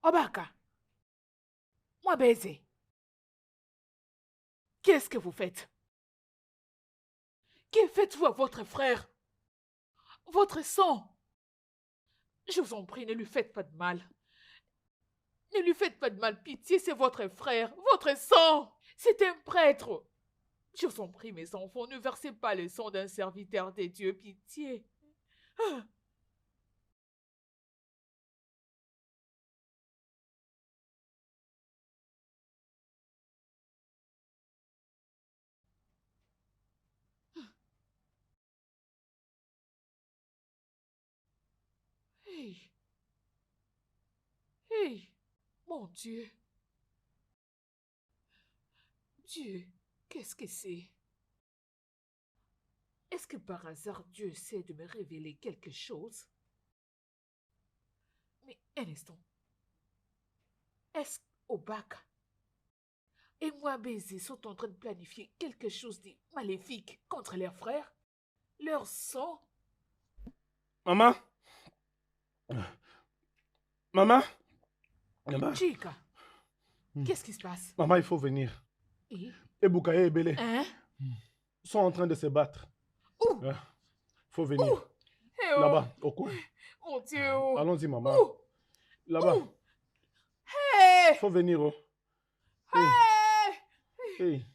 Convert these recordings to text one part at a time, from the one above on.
Obaka, moi baiser. Qu'est-ce que vous faites? Que faites-vous à votre frère? Votre sang? Je vous en prie, ne lui faites pas de mal. Ne lui faites pas de mal, pitié, c'est votre frère, votre sang. C'est un prêtre. Je vous en prie, mes enfants, ne versez pas le sang d'un serviteur des dieux, pitié. Ah, hey, hey, mon Dieu, Dieu, qu'est-ce que c'est? Est-ce que par hasard Dieu essaie de me révéler quelque chose? Mais un instant, est-ce qu'Obaka et moi Baiser sont en train de planifier quelque chose de maléfique contre leurs frères? Leur sang? Maman, maman, maman, Chica, qu'est-ce qui se passe? maman, il faut venir. Et? Eboukaye et Bélé Hein? sont en train de se battre. Où? Il faut Où? venir. Eh oh! Là-bas, au coin. Mon Dieu! Oh! Allons-y, maman. Où? Là-bas. Où? Hey! Faut venir. Oh. Hey, Hey! hey.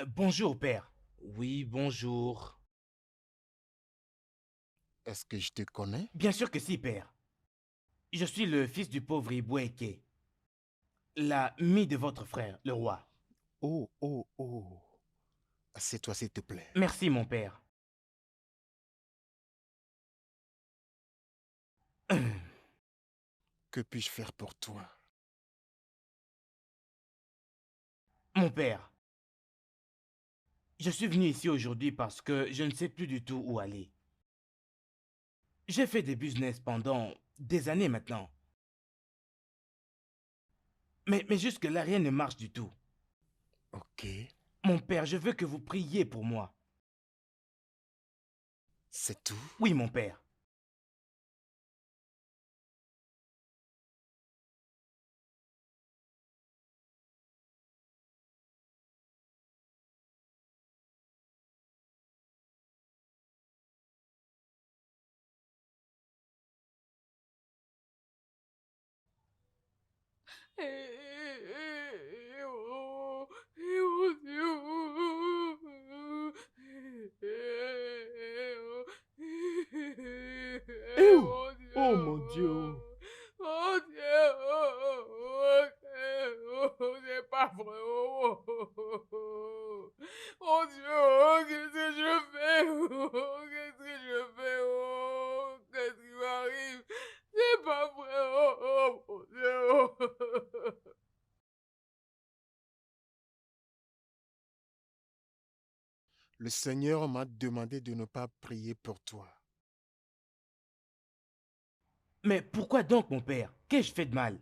Bonjour, père. Oui, bonjour. Est-ce que je te connais? Bien sûr que si, père. Je suis le fils du pauvre Iboueke, l'ami de votre frère, le roi. Oh, oh, oh. Assieds-toi, s'il te plaît. Merci, mon père. Que puis-je faire pour toi? Mon père, je suis venu ici aujourd'hui parce que je ne sais plus du tout où aller. J'ai fait des business pendant des années maintenant. Mais jusque-là, rien ne marche du tout. Ok, Mon père, je veux que vous priez pour moi. c'est tout? Oui, mon père. Eh oh! Oh mon Dieu! Oh Dieu! C'est pas vrai! Oh Dieu! Qu'est-ce que je fais? Qu'est-ce que je fais? Qu'est-ce qui m'arrive? C'est pas vrai! Mon Dieu! Le Seigneur m'a demandé de ne pas prier pour toi. Mais pourquoi donc, mon père? Qu'ai-je fait de mal?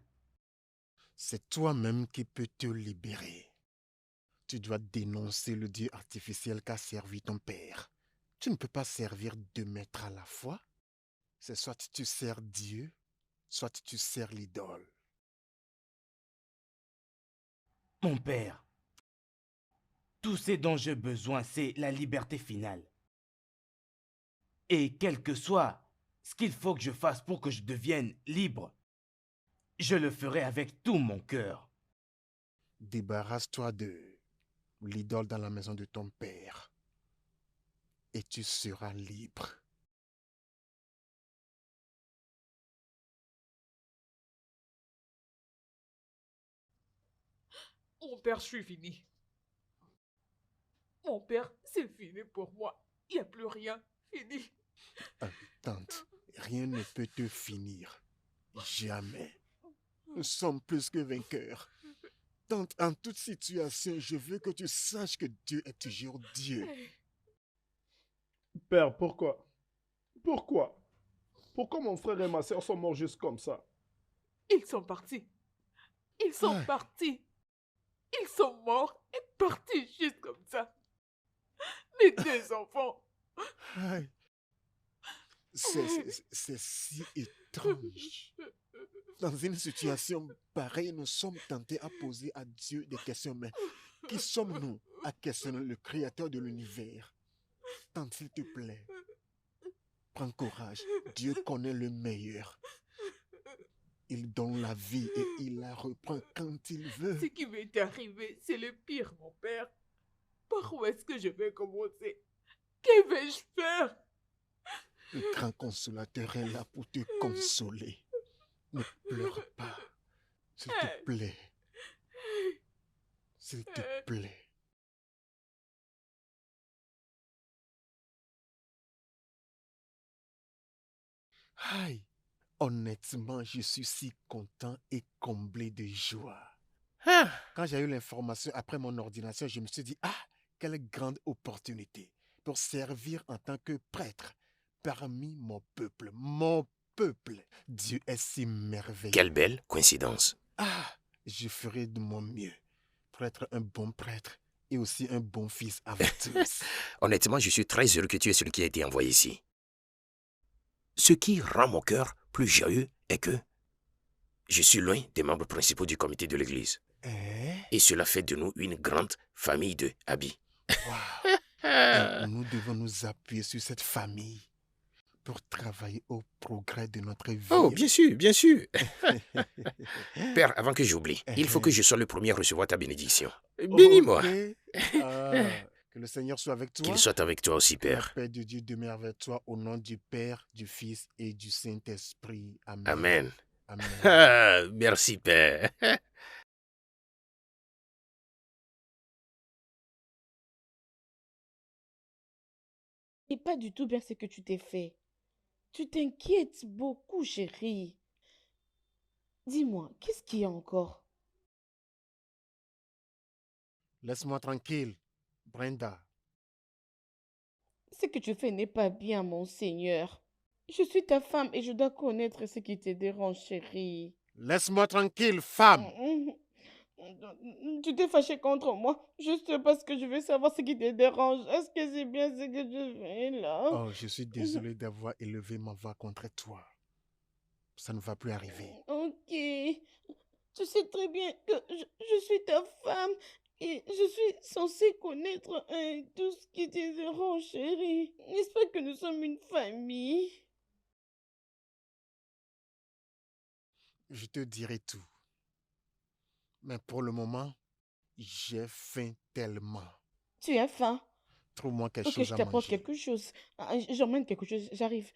C'est toi-même qui peux te libérer. Tu dois dénoncer le Dieu artificiel qu'a servi ton père. Tu ne peux pas servir deux maîtres à la fois. C'est soit tu sers Dieu, soit tu sers l'idole. Mon père, tout ce dont j'ai besoin, c'est la liberté finale. Et quel que soit ce qu'il faut que je fasse pour que je devienne libre, je le ferai avec tout mon cœur. Débarrasse-toi de l'idole dans la maison de ton père et tu seras libre. Mon père, je suis fini. Mon père, c'est fini pour moi. Il n'y a plus rien. Fini. Tante, rien ne peut te finir. Jamais. Nous sommes plus que vainqueurs. Tante, en toute situation, je veux que tu saches que Dieu est toujours Dieu. Père, pourquoi? Pourquoi? Pourquoi mon frère et ma soeur sont morts juste comme ça? Ils sont partis. Ils sont Ah. partis. Ils sont morts et partis juste comme ça. Mes deux enfants. Aïe. C'est si étrange. Dans une situation pareille, nous sommes tentés à poser à Dieu des questions. Mais qui sommes-nous à questionner le Créateur de l'univers? Tante, s'il te plaît, prends courage. Dieu connaît le meilleur. Il donne la vie et il la reprend quand il veut. Ce qui m'est arrivé, c'est le pire, mon père. Par où est-ce que je vais commencer? Que vais-je faire? Le grand consolateur est là pour te consoler. Ne pleure pas. S'il te plaît. S'il te plaît. Aïe. Honnêtement, je suis si content et comblé de joie. Quand j'ai eu l'information après mon ordination, je me suis dit, ah, quelle grande opportunité pour servir en tant que prêtre parmi mon peuple. Mon peuple. Dieu est si merveilleux. Quelle belle coïncidence. Ah, je ferai de mon mieux pour être un bon prêtre et aussi un bon fils à vous tous. Honnêtement, je suis très heureux que tu es celui qui a été envoyé ici. Ce qui rend mon cœur plus joyeux est que je suis loin des membres principaux du comité de l'église. Et cela fait de nous une grande famille de habits. Wow. Et nous devons nous appuyer sur cette famille pour travailler au progrès de notre vie. Oh, bien sûr, bien sûr. Père, avant que j'oublie, il faut que je sois le premier à recevoir ta bénédiction. Bénis-moi. Ok. Que le Seigneur soit avec toi. Qu'il soit avec toi aussi, Que la Père. paix de Dieu demeure avec toi au nom du Père, du Fils et du Saint-Esprit. Amen. Amen. Amen. Ah, merci, Père. Et pas du tout bien ce que tu t'es fait. Tu t'inquiètes beaucoup, chérie. Dis-moi, qu'est-ce qu'il y a encore? Laisse-moi tranquille, Brenda. Ce que tu fais n'est pas bien, mon Seigneur. Je suis ta femme et je dois connaître ce qui te dérange, chérie. Laisse-moi tranquille, femme. Tu t'es fâché contre moi juste parce que je veux savoir ce qui te dérange. Est-ce que c'est bien ce que je fais là? Oh, je suis désolé d'avoir élevé ma voix contre toi. Ça ne va plus arriver. Ok. Tu sais très bien que je suis ta femme et je suis censée connaître tout ce qui te dérange, chérie. N'est-ce pas que nous sommes une famille? Je te dirai tout. Mais pour le moment, j'ai faim tellement. Tu as faim? Trouve-moi quelque Ok, chose je à t'apporte manger. quelque chose. J'emmène quelque chose, j'arrive.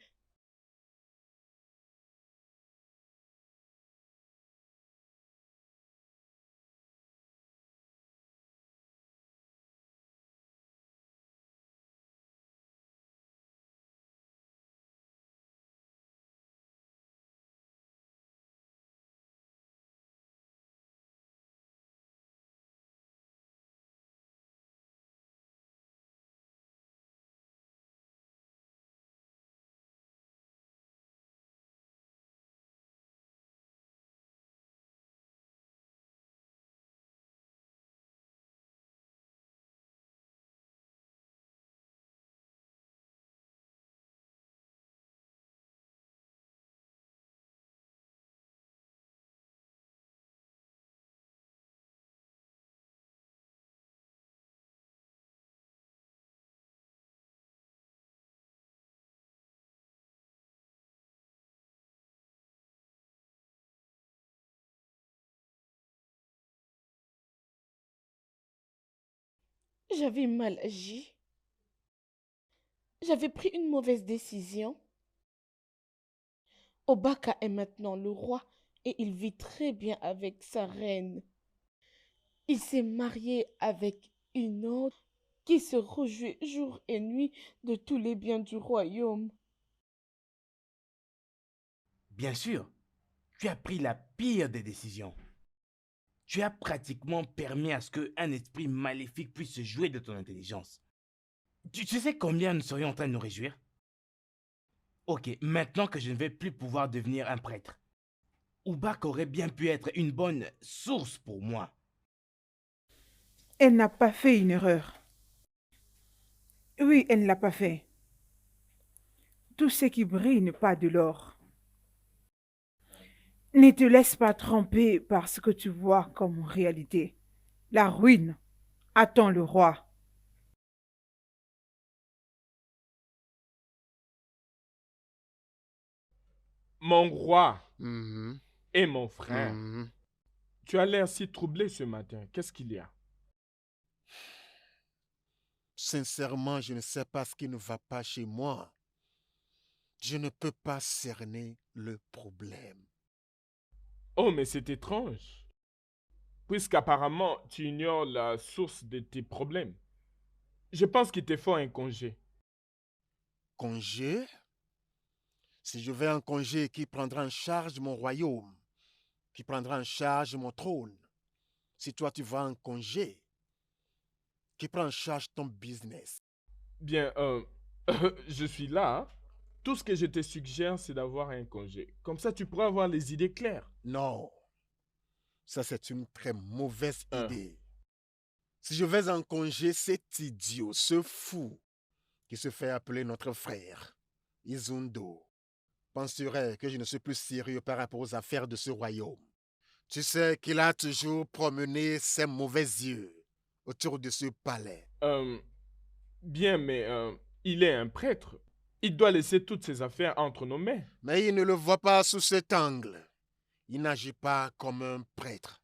J'avais mal agi. J'avais pris une mauvaise décision. Obaka est maintenant le roi et il vit très bien avec sa reine. Il s'est marié avec une autre qui se réjouit jour et nuit de tous les biens du royaume. Bien sûr, tu as pris la pire des décisions. Tu as pratiquement permis à ce qu'un esprit maléfique puisse se jouer de ton intelligence. Tu sais combien nous serions en train de nous réjouir? Ok, maintenant que je ne vais plus pouvoir devenir un prêtre, Ubak aurait bien pu être une bonne source pour moi. Elle n'a pas fait une erreur. Oui, elle ne l'a pas fait. Tout ce qui brille n'est pas de l'or. Ne te laisse pas tromper par ce que tu vois comme réalité. La ruine attend le roi. Mon roi Mhm, et mon frère, mhm. tu as l'air si troublé ce matin. Qu'est-ce qu'il y a? Sincèrement, je ne sais pas ce qui ne va pas chez moi. Je ne peux pas cerner le problème. Oh, mais c'est étrange. Puisqu'apparemment, tu ignores la source de tes problèmes. Je pense qu'il te faut un congé. Congé? Si je vais en congé, qui prendra en charge mon royaume? Qui prendra en charge mon trône? Si toi tu vas en congé, qui prend en charge ton business? Bien, je suis là, hein. Tout ce que je te suggère, c'est d'avoir un congé. Comme ça, tu pourras avoir les idées claires. Non, ça c'est une très mauvaise Hein. idée. Si je vais en congé, cet idiot, ce fou qui se fait appeler notre frère, Izundo, penserait que je ne suis plus sérieux par rapport aux affaires de ce royaume. Tu sais qu'il a toujours promené ses mauvais yeux autour de ce palais. Bien, mais il est un prêtre. Il doit laisser toutes ses affaires entre nos mains. Mais il ne le voit pas sous cet angle. Il n'agit pas comme un prêtre.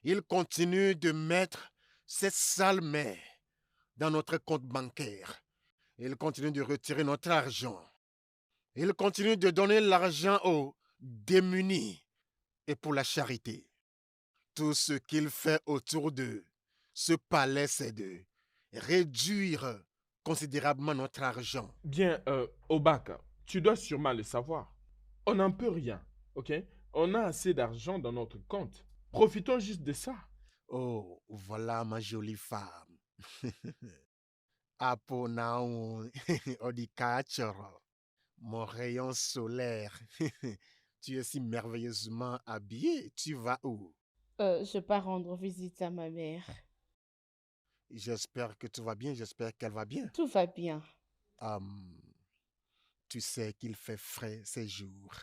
Il continue de mettre cette sale main dans notre compte bancaire. Il continue de retirer notre argent. Il continue de donner l'argent aux démunis et pour la charité. Tout ce qu'il fait autour de ce palais, c'est de réduire considérablement notre argent. Bien, Obaka, tu dois sûrement le savoir. On n'en peut rien, ok? On a assez d'argent dans notre compte. Profitons juste de ça. Oh, voilà ma jolie femme. Aponaun Odikachoro, mon rayon solaire. Tu es si merveilleusement habillé. Tu vas où? Je pars rendre visite à ma mère. J'espère que tout va bien. J'espère qu'elle va bien. Tout va bien. Tu sais qu'il fait frais ces jours.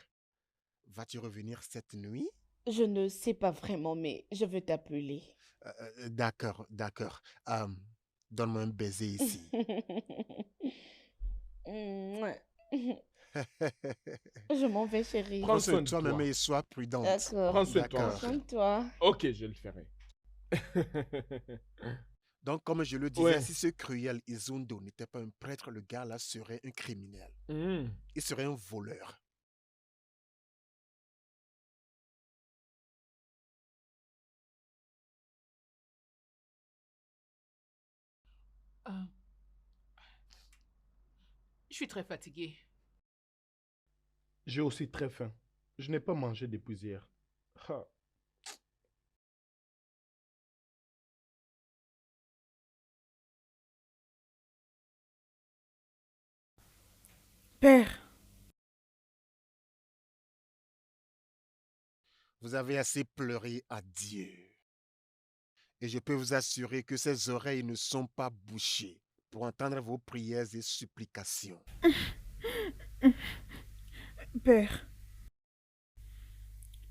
Vas-tu revenir cette nuit? Je ne sais pas vraiment, mais je veux t'appeler. D'accord, d'accord. Donne-moi un baiser ici. Mouah. Je m'en vais, chérie. Prends soin Prends de toi-même toi. et sois prudente. D'accord. Prends soin de toi. D'accord. ma chérie. Comme toi. Ok, je le ferai. Donc, comme je le disais, Ouais. si ce cruel Izundo n'était pas un prêtre, le gars là serait un criminel. Hmm. Il serait un voleur. Euh, je suis très fatiguée. J'ai aussi très faim. Je n'ai pas mangé depuis hier. Ah. Père, Vous avez assez pleuré à Dieu. Et je peux vous assurer que ses oreilles ne sont pas bouchées pour entendre vos prières et supplications. Père,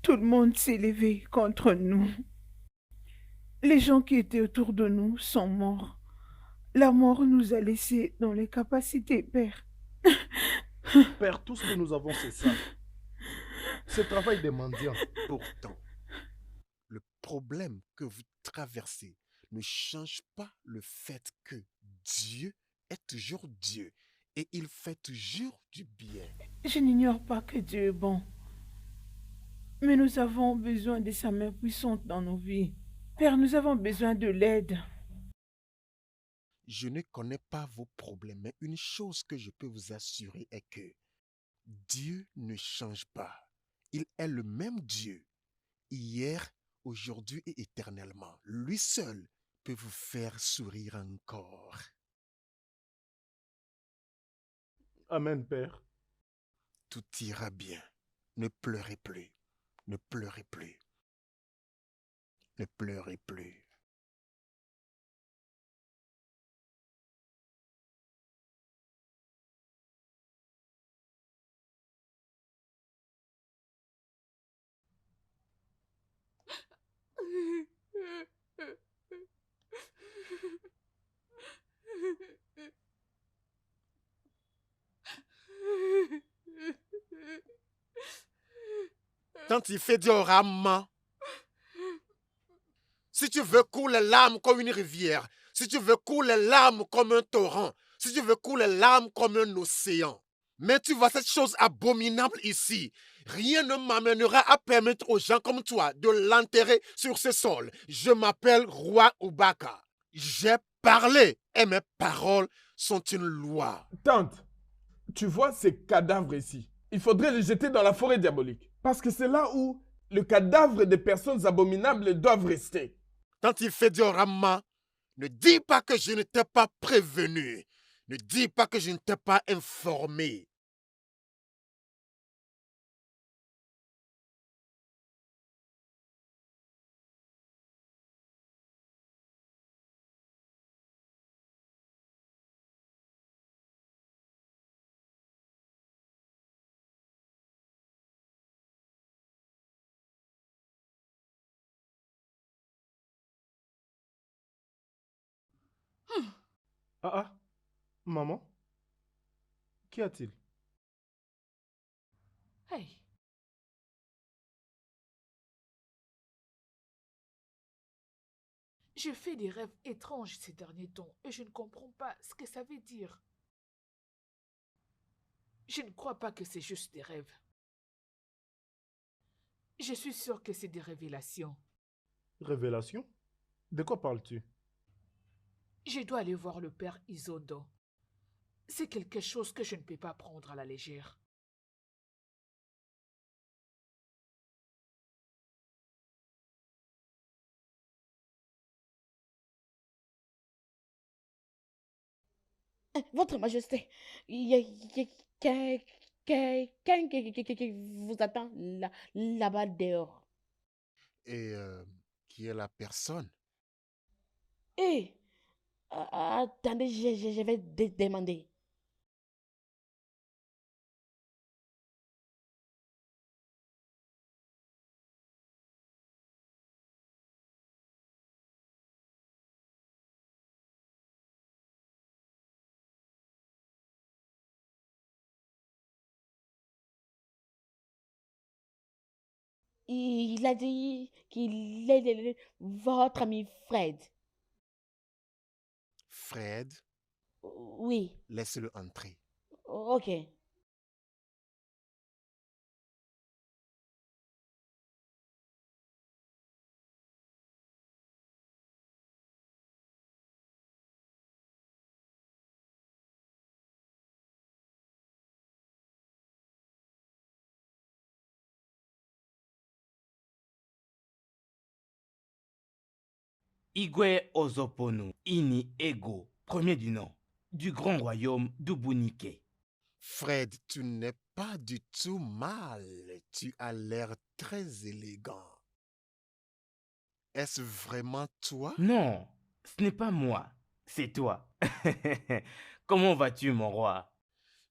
tout le monde s'est levé contre nous. Les gens qui étaient autour de nous sont morts. La mort nous a laissés dans les capacités, Père. Père, tout ce que nous avons, c'est ça. C'est le travail des mendiants. Pourtant, le problème que vous traversez ne change pas le fait que Dieu est toujours Dieu et il fait toujours du bien. Je n'ignore pas que Dieu est bon. Mais nous avons besoin de sa main puissante dans nos vies. Père, nous avons besoin de l'aide. Je ne connais pas vos problèmes, mais une chose que je peux vous assurer est que Dieu ne change pas. Il est le même Dieu, hier, aujourd'hui et éternellement. Lui seul peut vous faire sourire encore. Amen, Père. Tout ira bien. Ne pleurez plus. Ne pleurez plus. Ne pleurez plus. Quand il fait diorama, si tu veux couler l'âme comme une rivière, si tu veux couler l'âme comme un torrent, si tu veux couler l'âme comme un océan, mais tu vois cette chose abominable ici, rien ne m'amènera à permettre aux gens comme toi de l'enterrer sur ce sol. Je m'appelle Roi Ubaka. J'ai parlé et mes paroles sont une loi. Tante, tu vois ces cadavres ici? Il faudrait les jeter dans la forêt diabolique. Parce que c'est là où le cadavre des personnes abominables doivent rester. Quand il fait diorama, ne dis pas que je ne t'ai pas prévenu. Ne dis pas que je ne t'ai pas informé. Ah ah, maman, qu'y a-t-il? Hey, Je fais des rêves étranges ces derniers temps et je ne comprends pas ce que ça veut dire. Je ne crois pas que c'est juste des rêves. Je suis sûre que c'est des révélations. Révélation? De quoi parles-tu? Je dois aller voir le père Isondo. C'est quelque chose que je ne peux pas prendre à la légère. Votre Majesté, il y a quelqu'un qui vous attend là-bas dehors. Et qui est la personne? Eh, attendez, je vais demander. Il a dit qu'il est votre ami Fred. Fred, Oui, laisse-le entrer. ok. Igwe Ozoponu, Ini Ego, premier du nom, du grand royaume d'Ubunike. Fred, tu n'es pas du tout mal. Tu as l'air très élégant. Est-ce vraiment toi? Non, ce n'est pas moi, c'est toi. Comment vas-tu, mon roi?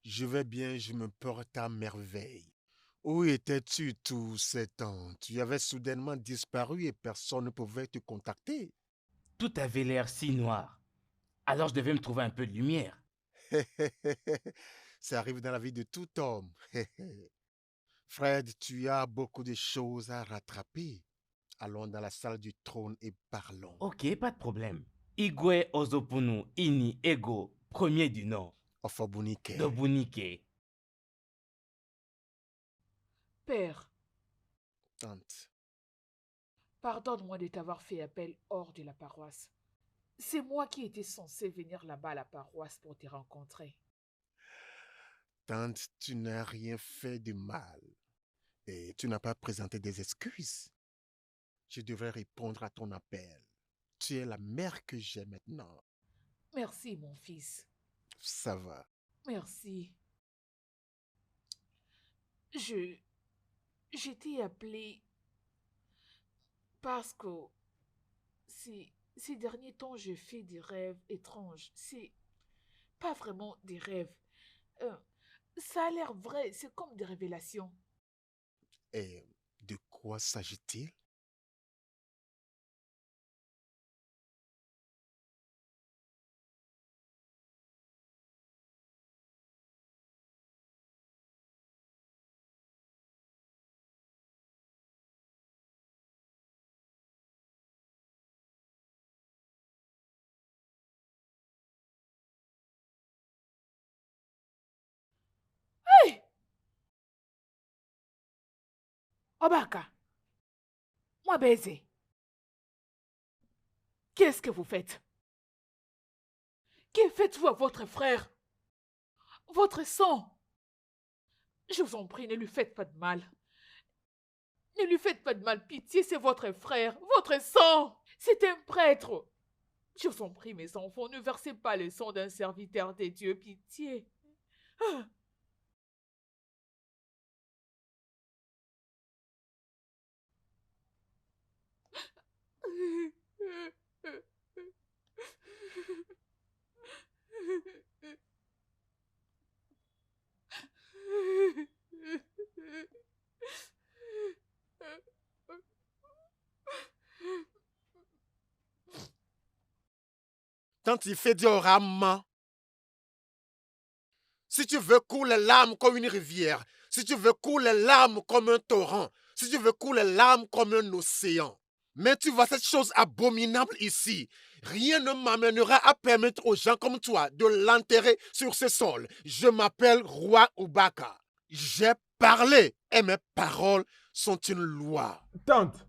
Je vais bien, je me porte à merveille. Où étais-tu tous ces temps? Tu avais soudainement disparu et personne ne pouvait te contacter. Tout avait l'air si noir. Alors je devais me trouver un peu de lumière. Ça arrive dans la vie de tout homme. Fred, tu as beaucoup de choses à rattraper. Allons dans la salle du trône et parlons. Ok, pas de problème. Igwe Ozoponu, Ini Ego, premier du nom, Ofobunike. d'Obunike. Père, Tante, pardonne-moi de t'avoir fait appel hors de la paroisse. C'est moi qui étais censé venir là-bas à la paroisse pour te rencontrer. tante, tu n'as rien fait de mal. Et tu n'as pas présenté des excuses. Je devrais répondre à ton appel. Tu es la mère que j'ai maintenant. Merci, mon fils. Ça va. Merci. Je t'ai appelé parce que ces derniers temps, je fais des rêves étranges. C'est pas vraiment des rêves. Euh, Ça a l'air vrai, c'est comme des révélations. Et de quoi s'agit-il? Hey! Obaka, moi baiser. Qu'est-ce que vous faites? Que faites-vous à votre frère? Votre sang? Je vous en prie, ne lui faites pas de mal. Ne lui faites pas de mal, pitié, c'est votre frère, votre sang. C'est un prêtre. Je vous en prie, mes enfants, ne versez pas le sang d'un serviteur des dieux, pitié. Ah. Tante, il fait diorama. Si tu veux couler l'âme comme une rivière, si tu veux couler l'âme comme un torrent, si tu veux couler l'âme comme un océan, Mais tu vois cette chose abominable ici. Rien ne m'amènera à permettre aux gens comme toi de l'enterrer sur ce sol. Je m'appelle Roi Ubaka. J'ai parlé et mes paroles sont une loi. Tante,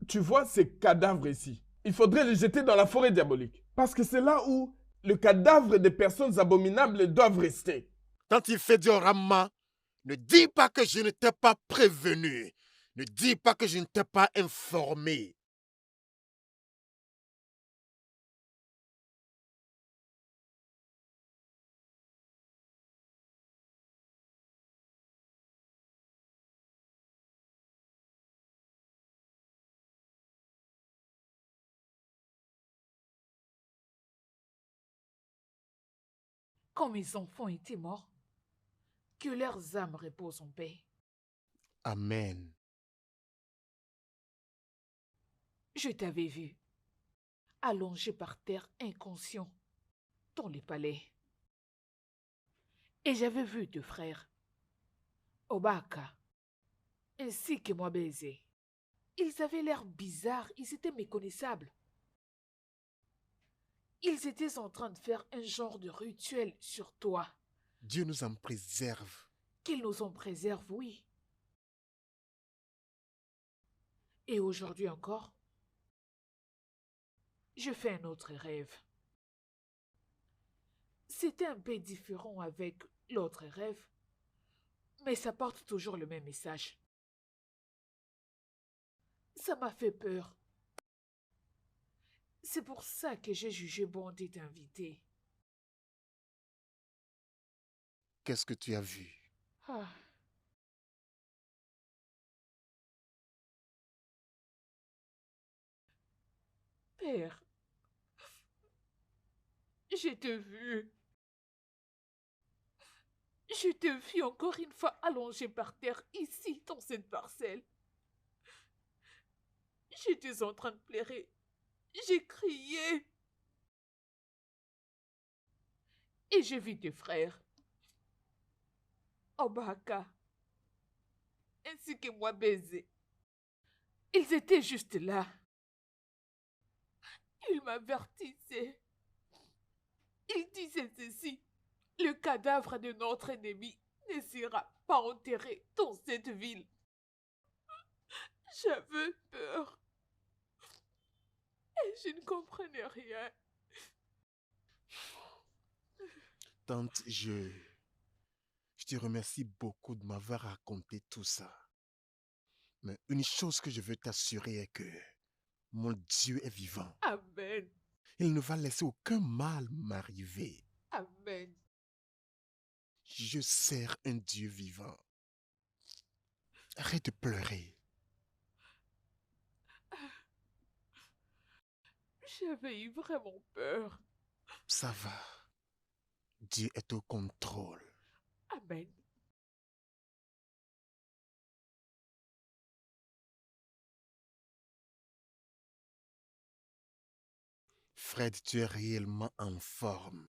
tu vois ces cadavres ici. Il faudrait les jeter dans la forêt diabolique. Parce que c'est là où le cadavre des personnes abominables doivent rester. Quand il fait diorama, ne dis pas que je ne t'ai pas prévenu. Ne dis pas que je ne t'ai pas informé. Quand mes enfants étaient morts, que leurs âmes reposent en paix. Amen. Je t'avais vu, allongé par terre inconscient, dans les palais. Et j'avais vu deux frères, Obaka, ainsi que moi baiser. Ils avaient l'air bizarres, ils étaient méconnaissables. Ils étaient en train de faire un genre de rituel sur toi. Dieu nous en préserve. Qu'ils nous en préservent, oui. Et aujourd'hui encore, je fais un autre rêve. C'était un peu différent avec l'autre rêve, mais ça porte toujours le même message. Ça m'a fait peur. C'est pour ça que j'ai jugé bon de t'inviter. Qu'est-ce que tu as vu? Ah. Père, je t'ai vu. Je te vis encore une fois allongé par terre ici, dans cette parcelle. J'étais en train de pleurer. J'ai crié. Et j'ai vu tes frères, Obaka, ainsi que moi baiser. Ils étaient juste là. Ils m'avertissaient. Ils disaient ceci. Le cadavre de notre ennemi ne sera pas enterré dans cette ville. J'avais peur. Et je ne comprenais rien. Tante, je te remercie beaucoup de m'avoir raconté tout ça. Mais une chose que je veux t'assurer est que mon Dieu est vivant. Amen. Il ne va laisser aucun mal m'arriver. Amen. Je sers un Dieu vivant. Arrête de pleurer. J'avais eu vraiment peur. Ça va. Dieu est au contrôle. Amen. Fred, tu es réellement en forme.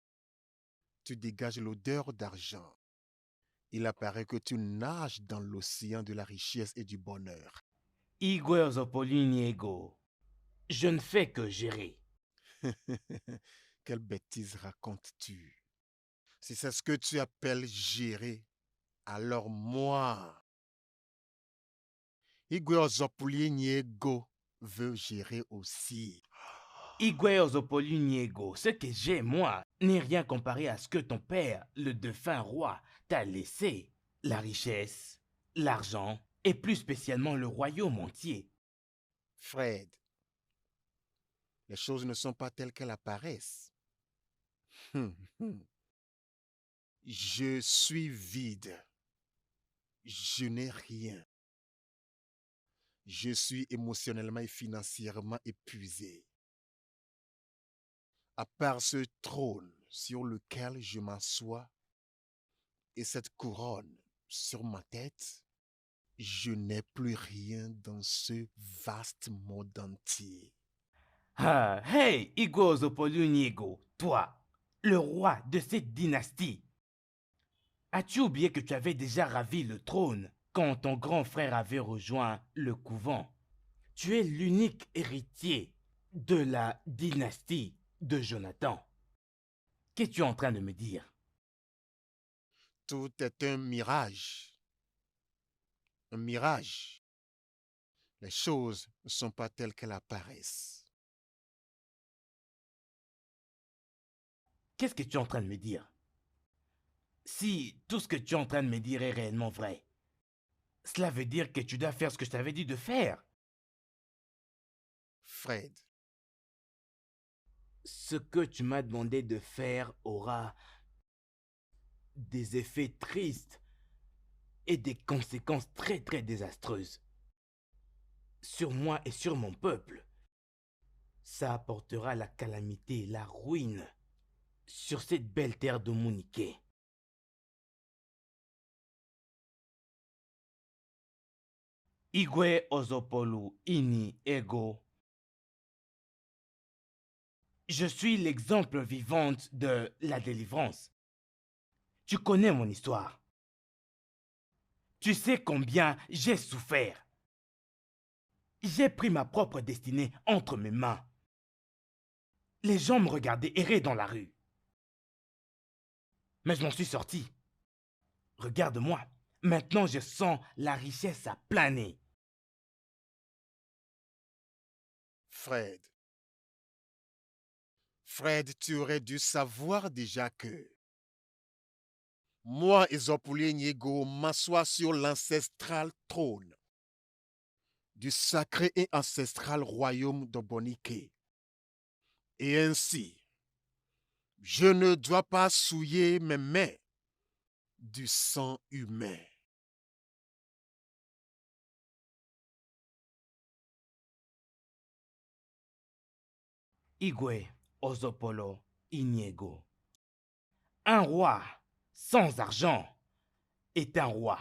Tu dégages l'odeur d'argent. Il apparaît que tu nages dans l'océan de la richesse et du bonheur. Igor Zopoliniego, je ne fais que gérer. Quelle bêtise racontes-tu? Si c'est ce que tu appelles gérer, alors moi, Igor Zopoliniego veut gérer aussi. Igor Zopoliniego, ce que j'ai, moi, n'est rien comparé à ce que ton père, le défunt roi, t'a laissé. La richesse, l'argent, et plus spécialement le royaume entier. Fred, les choses ne sont pas telles qu'elles apparaissent. Je suis vide. Je n'ai rien. Je suis émotionnellement et financièrement épuisé. À part ce trône sur lequel je m'assois et cette couronne sur ma tête, je n'ai plus rien dans ce vaste monde entier. Ah, hey, Igor Zopoliniego, toi, le roi de cette dynastie. As-tu oublié que tu avais déjà ravi le trône quand ton grand frère avait rejoint le couvent? Tu es l'unique héritier de la dynastie de Jonathan. Qu'es-tu en train de me dire? Tout est un mirage. Un mirage. Les choses ne sont pas telles qu'elles apparaissent. Qu'est-ce que tu es en train de me dire? Si tout ce que tu es en train de me dire est réellement vrai, cela veut dire que tu dois faire ce que je t'avais dit de faire. Fred, Ce que tu m'as demandé de faire aura des effets tristes et des conséquences très très désastreuses. Sur moi et sur mon peuple. Ça apportera la calamité, la ruine sur cette belle terre de Mouniquet. Igwe Ozopolu Ini Ego. Je suis l'exemple vivant de la délivrance. Tu connais mon histoire. Tu sais combien j'ai souffert. J'ai pris ma propre destinée entre mes mains. Les gens me regardaient errer dans la rue. Mais je m'en suis sorti. Regarde-moi. Maintenant, je sens la richesse à planer. Fred. Fred, tu aurais dû savoir déjà que moi, Ezopoulie Niego, m'assois sur l'ancestral trône du sacré et ancestral royaume de Boniké. Et ainsi, je ne dois pas souiller mes mains du sang humain. Igwe Ozopolo Iniego. Un roi sans argent est un roi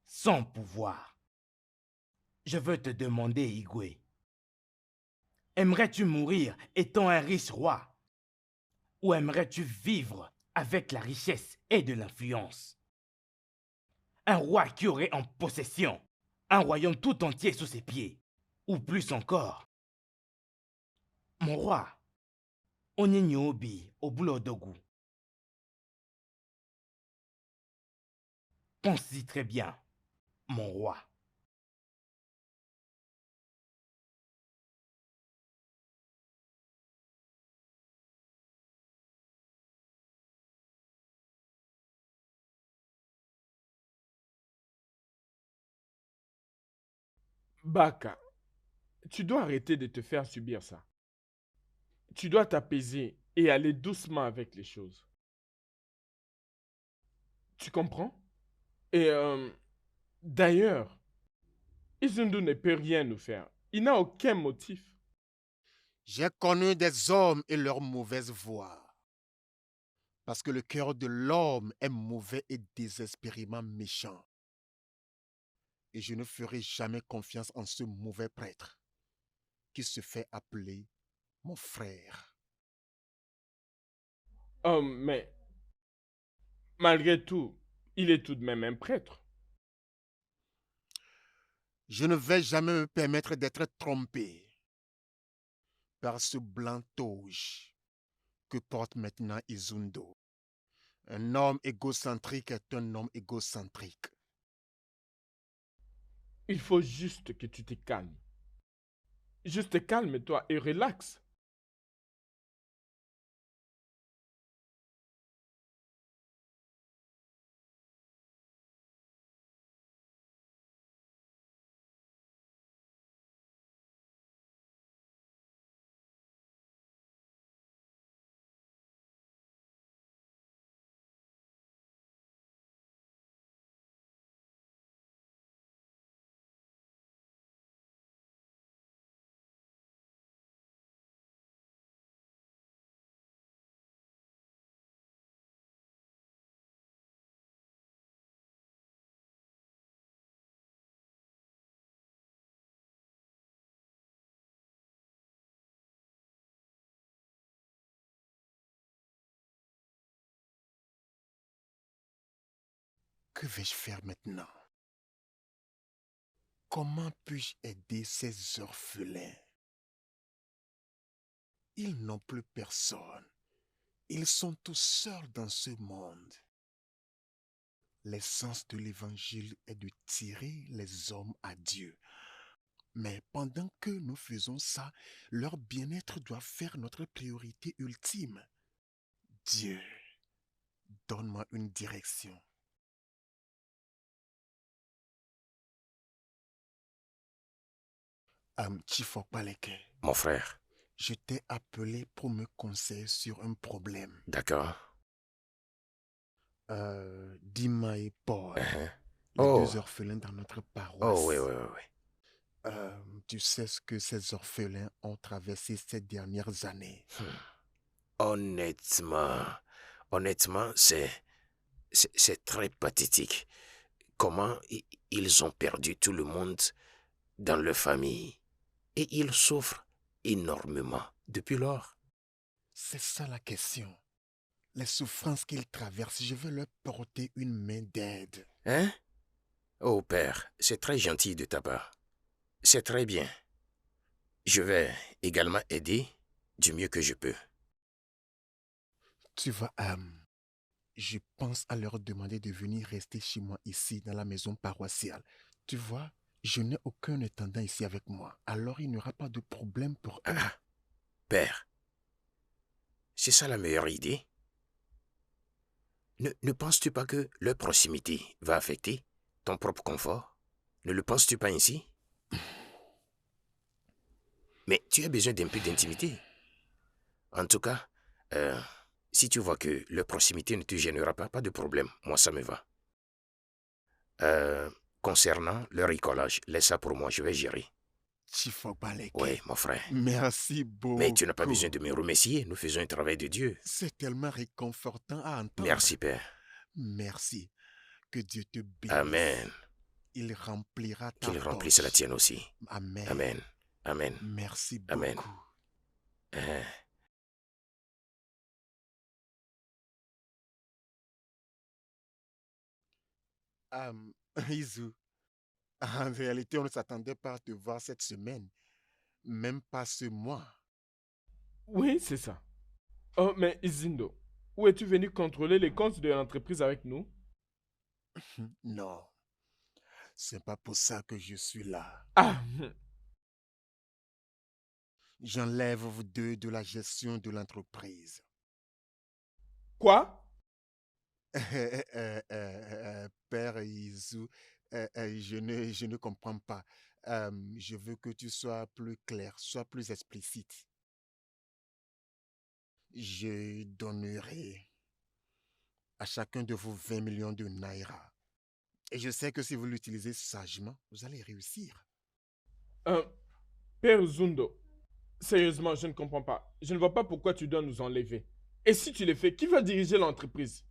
sans pouvoir. Je veux te demander, Igwe, aimerais-tu mourir étant un riche roi ou aimerais-tu vivre avec la richesse et de l'influence? Un roi qui aurait en possession un royaume tout entier sous ses pieds, ou plus encore. Mon roi, Onyenyobi Obulodogu. Pense-y très bien, mon roi. Baka, tu dois arrêter de te faire subir ça. Tu dois t'apaiser et aller doucement avec les choses. Tu comprends? Et d'ailleurs, Izundu ne peut rien nous faire. Il n'a aucun motif. J'ai connu des hommes et leurs mauvaises voies. Parce que le cœur de l'homme est mauvais et désespérément méchant. Et je ne ferai jamais confiance en ce mauvais prêtre qui se fait appeler mon frère. Oh, mais malgré tout, il est tout de même un prêtre. Je ne vais jamais me permettre d'être trompé par ce blanc toge que porte maintenant Izundo. Un homme égocentrique est un homme égocentrique. Il faut juste que tu te calmes. Juste calme-toi et relaxe. Que vais-je faire maintenant? Comment puis-je aider ces orphelins? Ils n'ont plus personne. Ils sont tous seuls dans ce monde. L'essence de l'évangile est de tirer les hommes à Dieu. Mais pendant que nous faisons ça, leur bien-être doit faire notre priorité ultime. Dieu, donne-moi une direction. Chifokbaleke, Mon frère, je t'ai appelé pour me conseiller sur un problème. d'accord. Dima et Paul, Uh-huh. les Oh. deux orphelins dans notre paroisse. Oh, oui, oui, oui, oui. Tu sais ce que ces orphelins ont traversé ces dernières années. Honnêtement, c'est très pathétique. Comment ils ont perdu tout le monde dans leur famille. Et ils souffrent énormément depuis lors. C'est ça la question. Les souffrances qu'ils traversent, je veux leur porter une main d'aide. Hein? Oh, père, c'est très gentil de ta part. C'est très bien. Je vais également aider du mieux que je peux. Tu vois, je pense à leur demander de venir rester chez moi ici, dans la maison paroissiale. Tu vois, je n'ai aucun intendant ici avec moi. Alors il n'y aura pas de problème pour eux. Ah, père, c'est ça la meilleure idée? Ne penses-tu pas que leur proximité va affecter ton propre confort? Ne le penses-tu pas ainsi? Mais tu as besoin d'un peu d'intimité. En tout cas, si tu vois que leur proximité ne te gênera pas, pas de problème. Moi, ça me va. Concernant le bricolage, laisse ça pour moi, je vais gérer. Chifokbaleke. Oui, mon frère. Merci beaucoup. Mais tu n'as pas besoin de me remercier. Nous faisons un travail de Dieu. C'est tellement réconfortant à entendre. Merci, Père. Merci. Que Dieu te bénisse. Amen. Il remplira ta Qu'il remplisse la tienne aussi. Amen. Amen. Amen. Merci beaucoup. Amen. Izu, en réalité, on ne s'attendait pas à te voir cette semaine. Même pas ce mois. Oui, c'est ça. Oh, mais Isindo, où es-tu venu contrôler les comptes de l'entreprise avec nous? Non. C'est pas pour ça que je suis là. Ah, J'enlève vous deux de la gestion de l'entreprise. quoi? Père Izu, je ne comprends pas. Je veux que tu sois plus clair, sois plus explicite. Je donnerai à chacun de vous 20 millions de naira. Et je sais que si vous l'utilisez sagement, vous allez réussir. Père Zundo, sérieusement, je ne comprends pas. Je ne vois pas pourquoi tu dois nous enlever. Et si tu le fais, qui va diriger l'entreprise?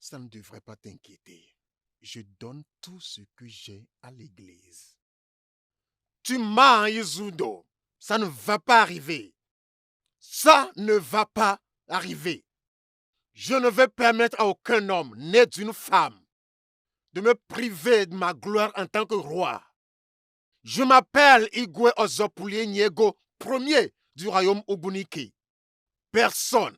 Ça ne devrait pas t'inquiéter. Je donne tout ce que j'ai à l'église. Tu mens, Izundo. Ça ne va pas arriver. Ça ne va pas arriver. Je ne vais permettre à aucun homme né d'une femme de me priver de ma gloire en tant que roi. Je m'appelle Igwe Ozopoulie Niego, premier du royaume Ubuniki. Personne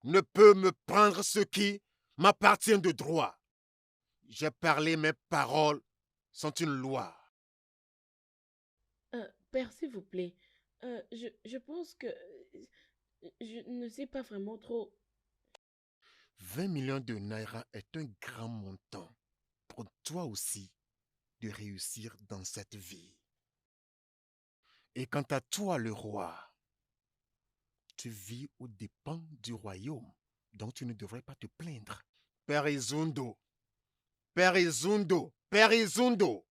ne peut me prendre ce qui m'appartient de droit. J'ai parlé, mes paroles sont une loi. Père, s'il vous plaît, je pense que je ne sais pas vraiment trop. 20 millions de naira est un grand montant pour toi aussi de réussir dans cette vie. Et quant à toi, le roi, tu vis aux dépens du royaume, donc tu ne devrais pas te plaindre. Père Izundo, Père Izundo, Père Izundo.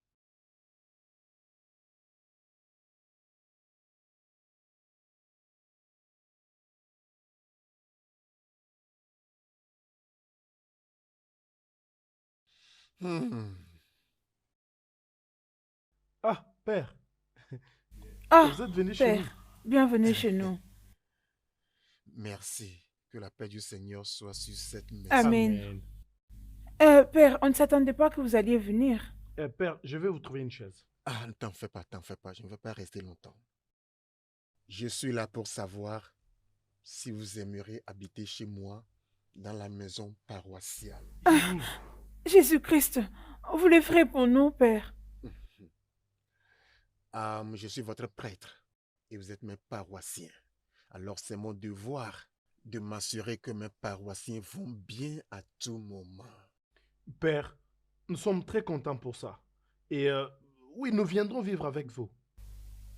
Ah, père, Ah, vous êtes venu chez nous. Père, bienvenue chez nous. Merci. Que la paix du Seigneur soit sur cette maison. Amen. Père, on ne s'attendait pas que vous alliez venir. Père, je vais vous trouver une chaise. Ah, ne t'en fais pas, je ne veux pas rester longtemps. Je suis là pour savoir si vous aimeriez habiter chez moi dans la maison paroissiale. Jésus-Christ, vous le ferez pour nous, Père. Je suis votre prêtre et vous êtes mes paroissiens. Alors c'est mon devoir de m'assurer que mes paroissiens vont bien à tout moment. Père, nous sommes très contents pour ça. Et oui, nous viendrons vivre avec vous.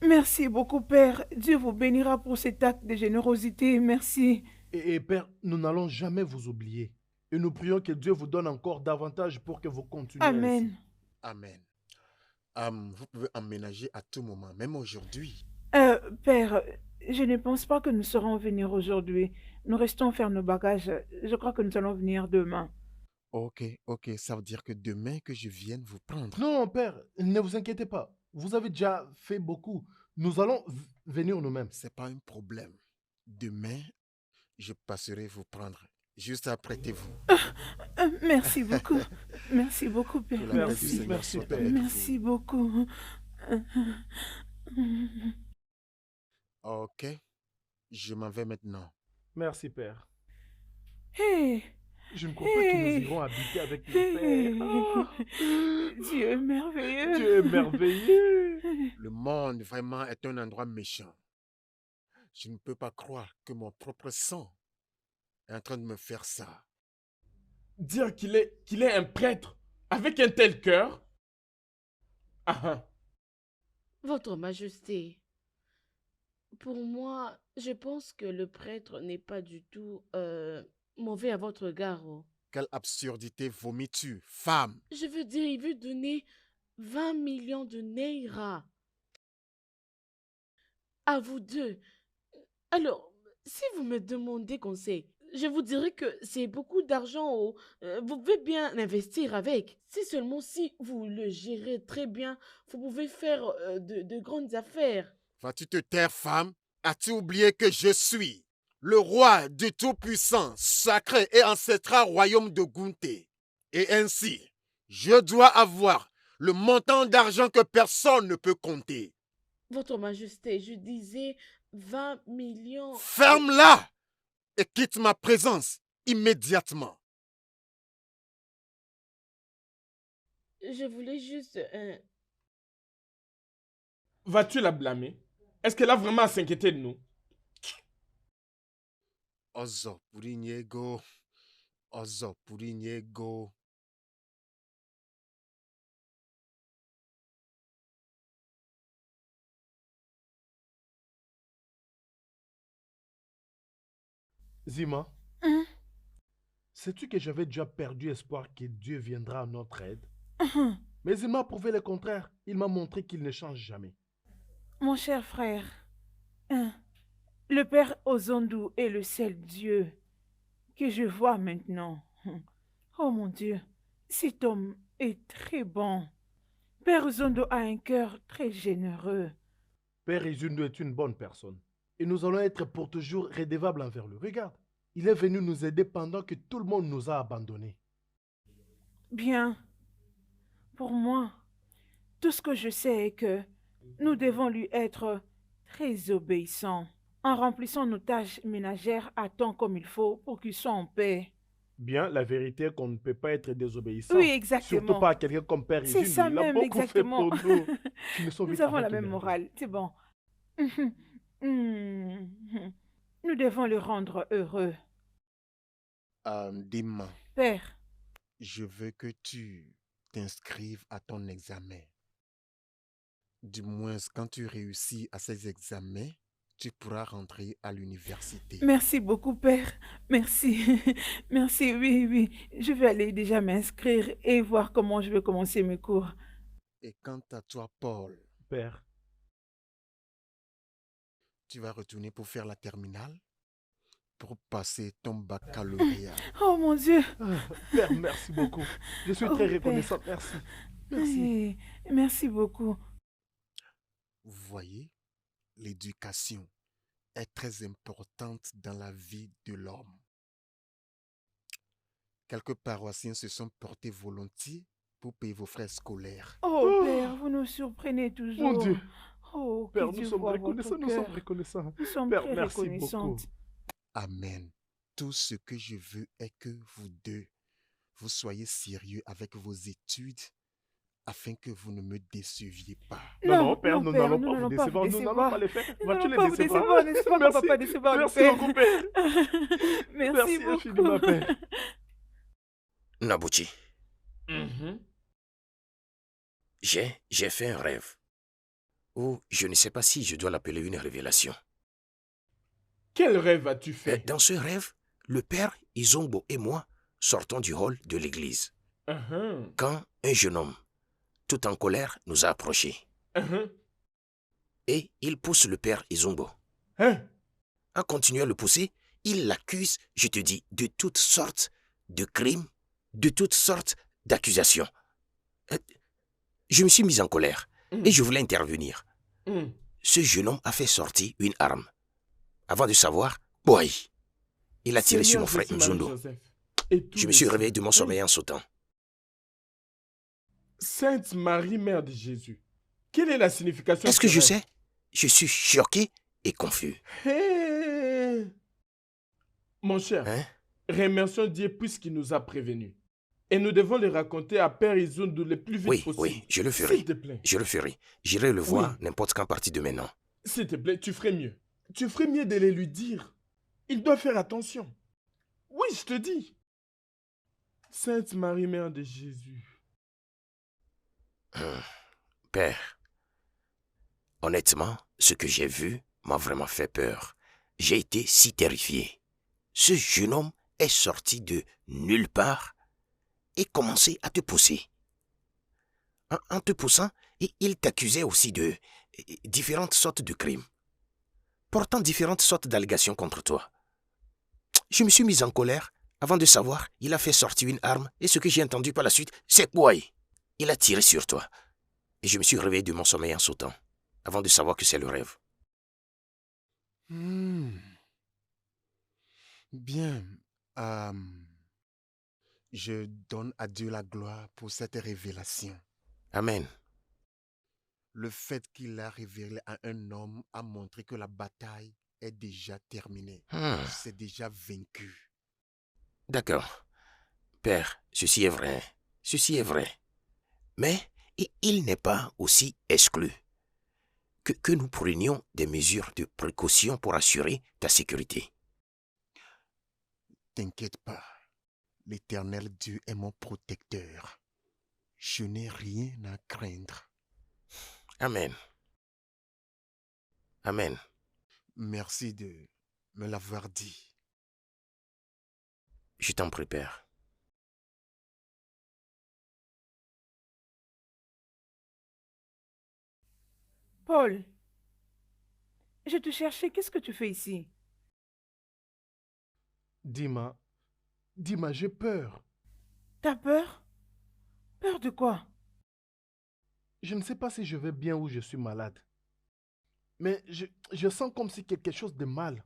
Merci beaucoup, Père. Dieu vous bénira pour cet acte de générosité. Merci. Et Père, nous n'allons jamais vous oublier. Et nous prions que Dieu vous donne encore davantage pour que vous continuiez Amen. ainsi. Amen. Vous pouvez emménager à tout moment, même aujourd'hui. Père, je ne pense pas que nous serons venir aujourd'hui. Nous restons faire nos bagages. Je crois que nous allons venir demain. Ok, ça veut dire que demain que je vienne vous prendre. Non, Père, ne vous inquiétez pas. Vous avez déjà fait beaucoup. Nous allons venir nous-mêmes. C'est pas un problème. Demain, je passerai vous prendre. Juste apprêtez-vous. Merci beaucoup. Merci beaucoup, Père. Que la paix du Merci, Seigneur merci, soit Père. avec Merci vous. beaucoup. Ok, je m'en vais maintenant. Merci, Père. Hey, Je ne crois pas que nous irons habiter avec le Père. Ah. Dieu est merveilleux. Dieu est merveilleux. Le monde vraiment est un endroit méchant. Je ne peux pas croire que mon propre sang est en train de me faire ça. Dire qu'il est un prêtre avec un tel cœur. Ah, Votre Majesté, pour moi, je pense que le prêtre n'est pas du tout mauvais à votre égard. Oh. Quelle absurdité vomis-tu, femme? Je veux dire, il veut donner 20 millions de Naira à vous deux. Alors, si vous me demandez conseil, je vous dirais que c'est beaucoup d'argent. Oh. Vous pouvez bien investir avec. Si seulement si vous le gérez très bien, vous pouvez faire de grandes affaires. Vas-tu te taire, femme? As-tu oublié que je suis le roi du Tout-Puissant, sacré et ancestral royaume de Gunté? Et ainsi, je dois avoir le montant d'argent que personne ne peut compter. Votre Majesté, je disais 20 millions. Ferme-la et quitte ma présence immédiatement. Je voulais juste vas-tu la blâmer? Est-ce qu'elle a vraiment à s'inquiéter de nous? Ozo Purinyego. Ozo Purinyego. Zima, Hein? sais-tu que j'avais déjà perdu espoir que Dieu viendra à notre aide? Hum. Mais il m'a prouvé le contraire. Il m'a montré qu'il ne change jamais. Mon cher frère, le Père Ozondu est le seul Dieu que je vois maintenant. Oh mon Dieu, cet homme est très bon. Père Ozondu a un cœur très généreux. Père Izundo est une bonne personne. Et nous allons être pour toujours redevables envers lui. Regarde, il est venu nous aider pendant que tout le monde nous a abandonnés. Bien, pour moi, tout ce que je sais est que nous devons lui être très obéissants en remplissant nos tâches ménagères à temps comme il faut pour qu'il soit en paix. Bien, la vérité est qu'on ne peut pas être désobéissant. Oui, exactement. Surtout pas à quelqu'un comme Père C'est Izundo. ça Il a même, beaucoup exactement. fait pour nous. Tu me sens Nous vite avons avant la de même merde. morale, c'est bon. Nous devons le rendre heureux. Dis-moi, Père, je veux que tu t'inscrives à ton examen. Du moins, quand tu réussis à ces examens, tu pourras rentrer à l'université. merci beaucoup, Père. Merci. Merci, oui, oui. Je vais aller déjà m'inscrire et voir comment je vais commencer mes cours. Et quant à toi, Paul, Père, tu vas retourner pour faire la terminale, pour passer ton baccalauréat. Oh mon Dieu. Père, merci beaucoup. Je suis Oh, très Père. reconnaissant. Merci. Merci. Merci beaucoup. Vous voyez, l'éducation est très importante dans la vie de l'homme. quelques paroissiens se sont portés volontiers pour payer vos frais scolaires. Oh, Oh, Père, vous nous surprenez mon toujours. Dieu. Oh, que Père, nous Dieu sommes voit votre reconnaissants, nous sommes cœur. reconnaissants. Nous sommes Père, très merci reconnaissantes. beaucoup. Amen. Tout ce que je veux est que vous deux, vous soyez sérieux avec vos études afin que vous ne me déceviez pas. Non, Père, nous Père, n'allons nous pas vous n'allons pas décevoir. vous Nous n'allons décevoir. pas les faire. Nous Vas-tu n'allons les pas vous décevoir? décevoir, n'est-ce pas qu'on va pas décevoir le Merci Père? beaucoup, Père. Merci Merci infiniment, beaucoup. Père. Nabouti, Mhm. j'ai fait un rêve. Ou je ne sais pas si je dois l'appeler une révélation. Quel rêve as-tu fait? Dans ce rêve, le père Izombo et moi sortons du hall de l'église. Mhm. Quand un jeune homme, tout en colère, nous a approchés. Mhm. Et il pousse le père Izombo. Hein? En continuant à le pousser, il l'accuse, je te dis, de toutes sortes de crimes, de toutes sortes d'accusations. Je me suis mis en colère et je voulais intervenir. Mhm. Ce jeune homme a fait sortir une arme. Avant de savoir, boy, il a tiré sur mon frère Seigneur Jésus, Nzundo. Marie-Joseph, et tous Je me les suis saints. réveillé de mon sommeil en sautant. Sainte Marie, Mère de Jésus, quelle est la signification Est-ce de que ce je rêve? sais? Je suis choqué et confus. Hé! Mon cher, Hein? remercions Dieu puisqu'il nous a prévenus. Et nous devons le raconter à Père Izundo le plus vite Oui, possible. oui, je le ferai. S'il te plaît. Je le ferai. J'irai le voir Oui. n'importe quand partir de maintenant. S'il te plaît, tu ferais mieux. Tu ferais mieux de le lui dire. Il doit faire attention. Oui, je te dis. Sainte Marie, Mère de Jésus. Père, honnêtement, ce que j'ai vu m'a vraiment fait peur. J'ai été si terrifié. Ce jeune homme est sorti de nulle part et commençait à te pousser. En te poussant, il t'accusait aussi de différentes sortes de crimes, portant différentes sortes d'allégations contre toi. Je me suis mis en colère. Avant de savoir, il a fait sortir une arme et ce que j'ai entendu par la suite, c'est quoi? Il a tiré sur toi. Et je me suis réveillé de mon sommeil en sautant, avant de savoir que c'est le rêve. Bien. Je donne à Dieu la gloire pour cette révélation. Amen. Le fait qu'il a révélé à un homme a montré que la bataille est déjà terminée. C'est déjà vaincu. D'accord. Père, ceci est vrai. Ceci est vrai. Mais il n'est pas aussi exclu que nous prenions des mesures de précaution pour assurer ta sécurité. T'inquiète pas. L'Éternel Dieu est mon protecteur. Je n'ai rien à craindre. Amen. Amen. Merci de me l'avoir dit. Je t'en prie, Père. Paul, je te cherchais. Qu'est-ce que tu fais ici? Dima, j'ai peur. T'as peur? Peur de quoi? Je ne sais pas si je vais bien ou je suis malade. Mais je sens comme si quelque chose de mal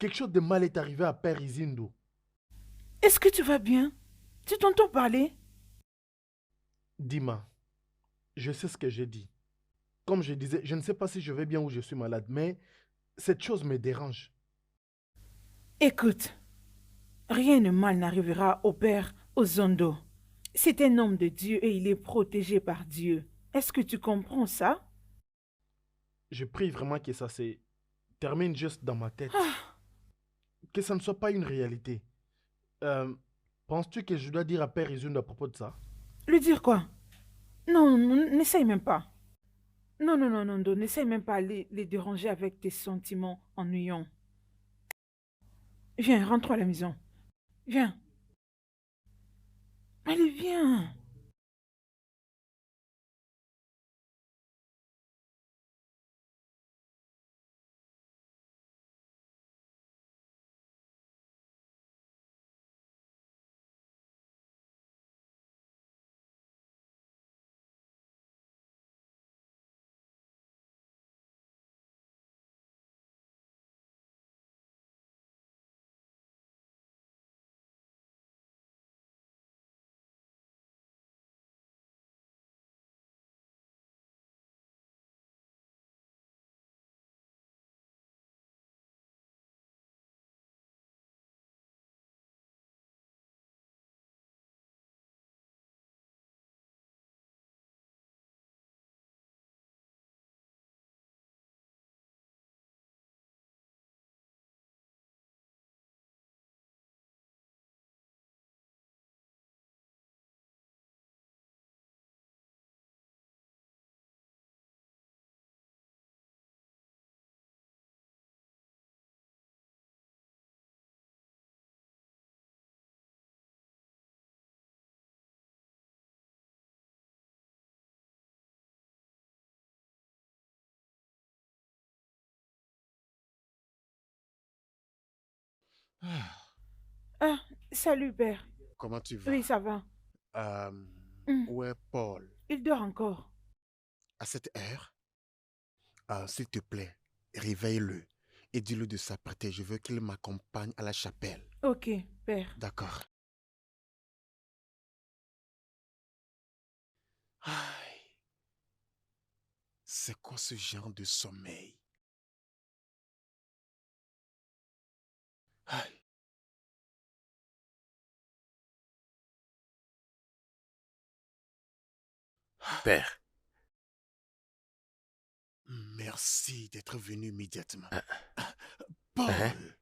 est arrivé à Père Izindo. Est-ce que tu vas bien? Tu t'entends parler? Dima, je sais ce que j'ai dit. Comme je disais, je ne sais pas si je vais bien ou je suis malade, mais cette chose me dérange. Écoute, rien de mal n'arrivera au père Ozondo. C'est un homme de Dieu et il est protégé par Dieu. Est-ce que tu comprends ça? Je prie vraiment que ça se termine juste dans ma tête. Que ça ne soit pas une réalité. Penses-tu que je dois dire à Père Izundo à propos de ça? Lui dire quoi? Non, n'essaye même pas. Non, n'essaye même pas de les déranger avec tes sentiments ennuyants. Viens, rentre à la maison. Viens. Allez, viens. Ah, salut, père. Comment tu vas? Oui, ça va. Où est Paul? Il dort encore. À cette heure? S'il te plaît, réveille-le et dis-le de s'apprêter. Je veux qu'il m'accompagne à la chapelle. Ok, père. D'accord. Aïe, c'est quoi ce genre de sommeil? Aïe. Père, Merci d'être venu immédiatement. hein? Paul,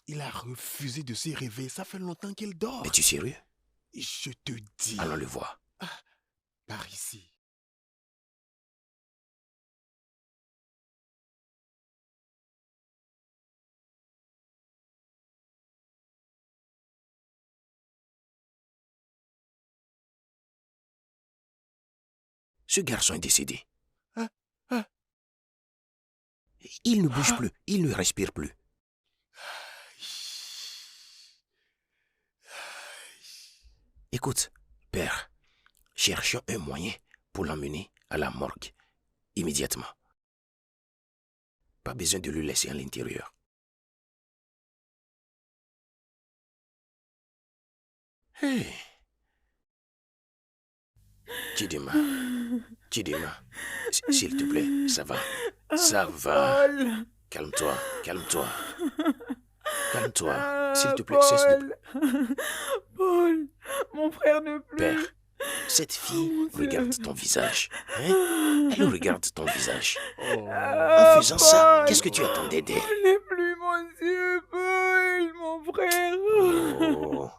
il a refusé de se réveiller. Ça fait longtemps qu'il dort. Es-tu sérieux? Je te dis. Allons le voir. Par ici. Ce garçon est décédé. Ah, ah. Il ne bouge plus, il ne respire plus. Écoute, père, cherchons un moyen pour l'emmener à la morgue immédiatement. Pas besoin de le laisser à l'intérieur. Hey. Chidima, s'il te plaît, ça va. Ça va. Paul. Calme-toi, calme-toi. Calme-toi, s'il te plaît, Paul. cesse de... Paul, mon frère ne plus. Père, cette fille mon Dieu. regarde ton visage. Hein? Elle regarde ton visage. En Ah, faisant ça, Paul. qu'est-ce que tu attendais d'elle? Paul n'est plus, mon Dieu. Paul, mon frère. Oh.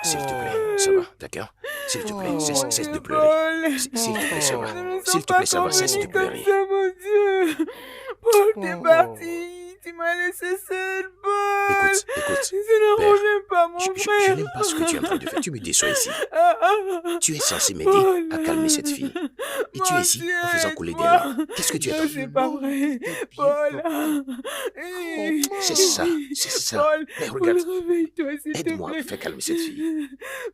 S'il te plaît, ça va, d'accord? S'il te plaît, cesse de pleurer. Paul. S'il te plaît, ça va. Je ne S'il sens te pas plaît, ça va, cesse de convenu comme pleurer. ça, mon Dieu. Paul, t'es parti. Tu m'as laissé seul, Paul. Écoute, Je ne père, reviens pas, mon je frère. n'aime pas ce que tu es en train de faire. Tu me déçois ici. Tu es censé m'aider Paul. à calmer cette fille. Et tu es Mon ici Dieu, en faisant couler des aide-moi. larmes. Qu'est-ce que tu Non, attends? c'est pas vrai. Paul. C'est ça, c'est ça. Paul, Mais Paul, regarde, réveille-toi, s'il te aide-moi, plaît. fais calmer cette fille.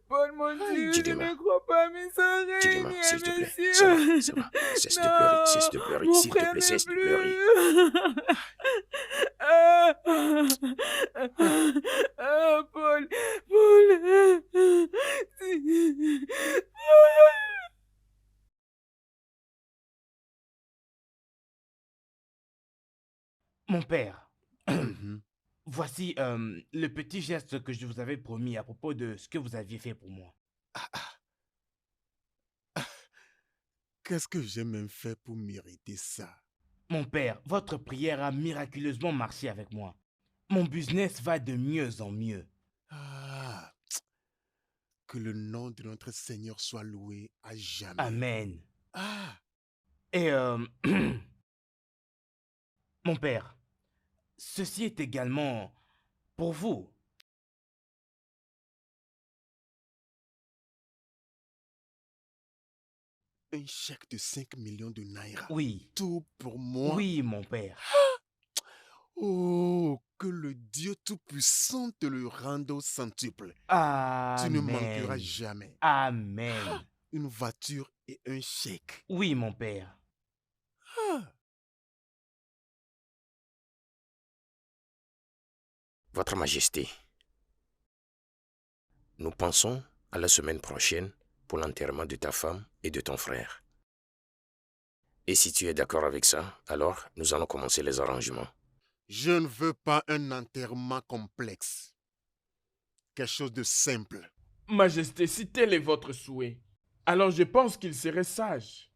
Paul, mon Dieu, je Chidima. ne crois pas mes oreilles, Chidima, ni à s'il te mes plaît, yeux. ça va. Cesse de pleurer, cesse de pleurer. Mon S'il te frère plaît, n'est cesse de plus. pleurer. Paul, Paul. Mon père, Mhm. voici le petit geste que je vous avais promis à propos de ce que vous aviez fait pour moi. Qu'est-ce que j'ai même fait pour mériter ça? Mon père, votre prière a miraculeusement marché avec moi. Mon business va de mieux en mieux. Ah, que le nom de notre Seigneur soit loué à jamais. Amen. Ah, Et mon père, ceci est également pour vous. un chèque de 5 millions de naira. Oui, Tout pour moi. oui, mon père. Oh, que le Dieu Tout-Puissant te le rende au centuple. Tu Amen. ne manqueras jamais. Amen. Une voiture et un chèque. Oui, mon père. Ah, Votre Majesté, nous pensons à la semaine prochaine pour l'enterrement de ta femme et de ton frère. Et si tu es d'accord avec ça, alors nous allons commencer les arrangements. je ne veux pas un enterrement complexe. Quelque chose de simple. Majesté, si tel est votre souhait, alors je pense qu'il serait sage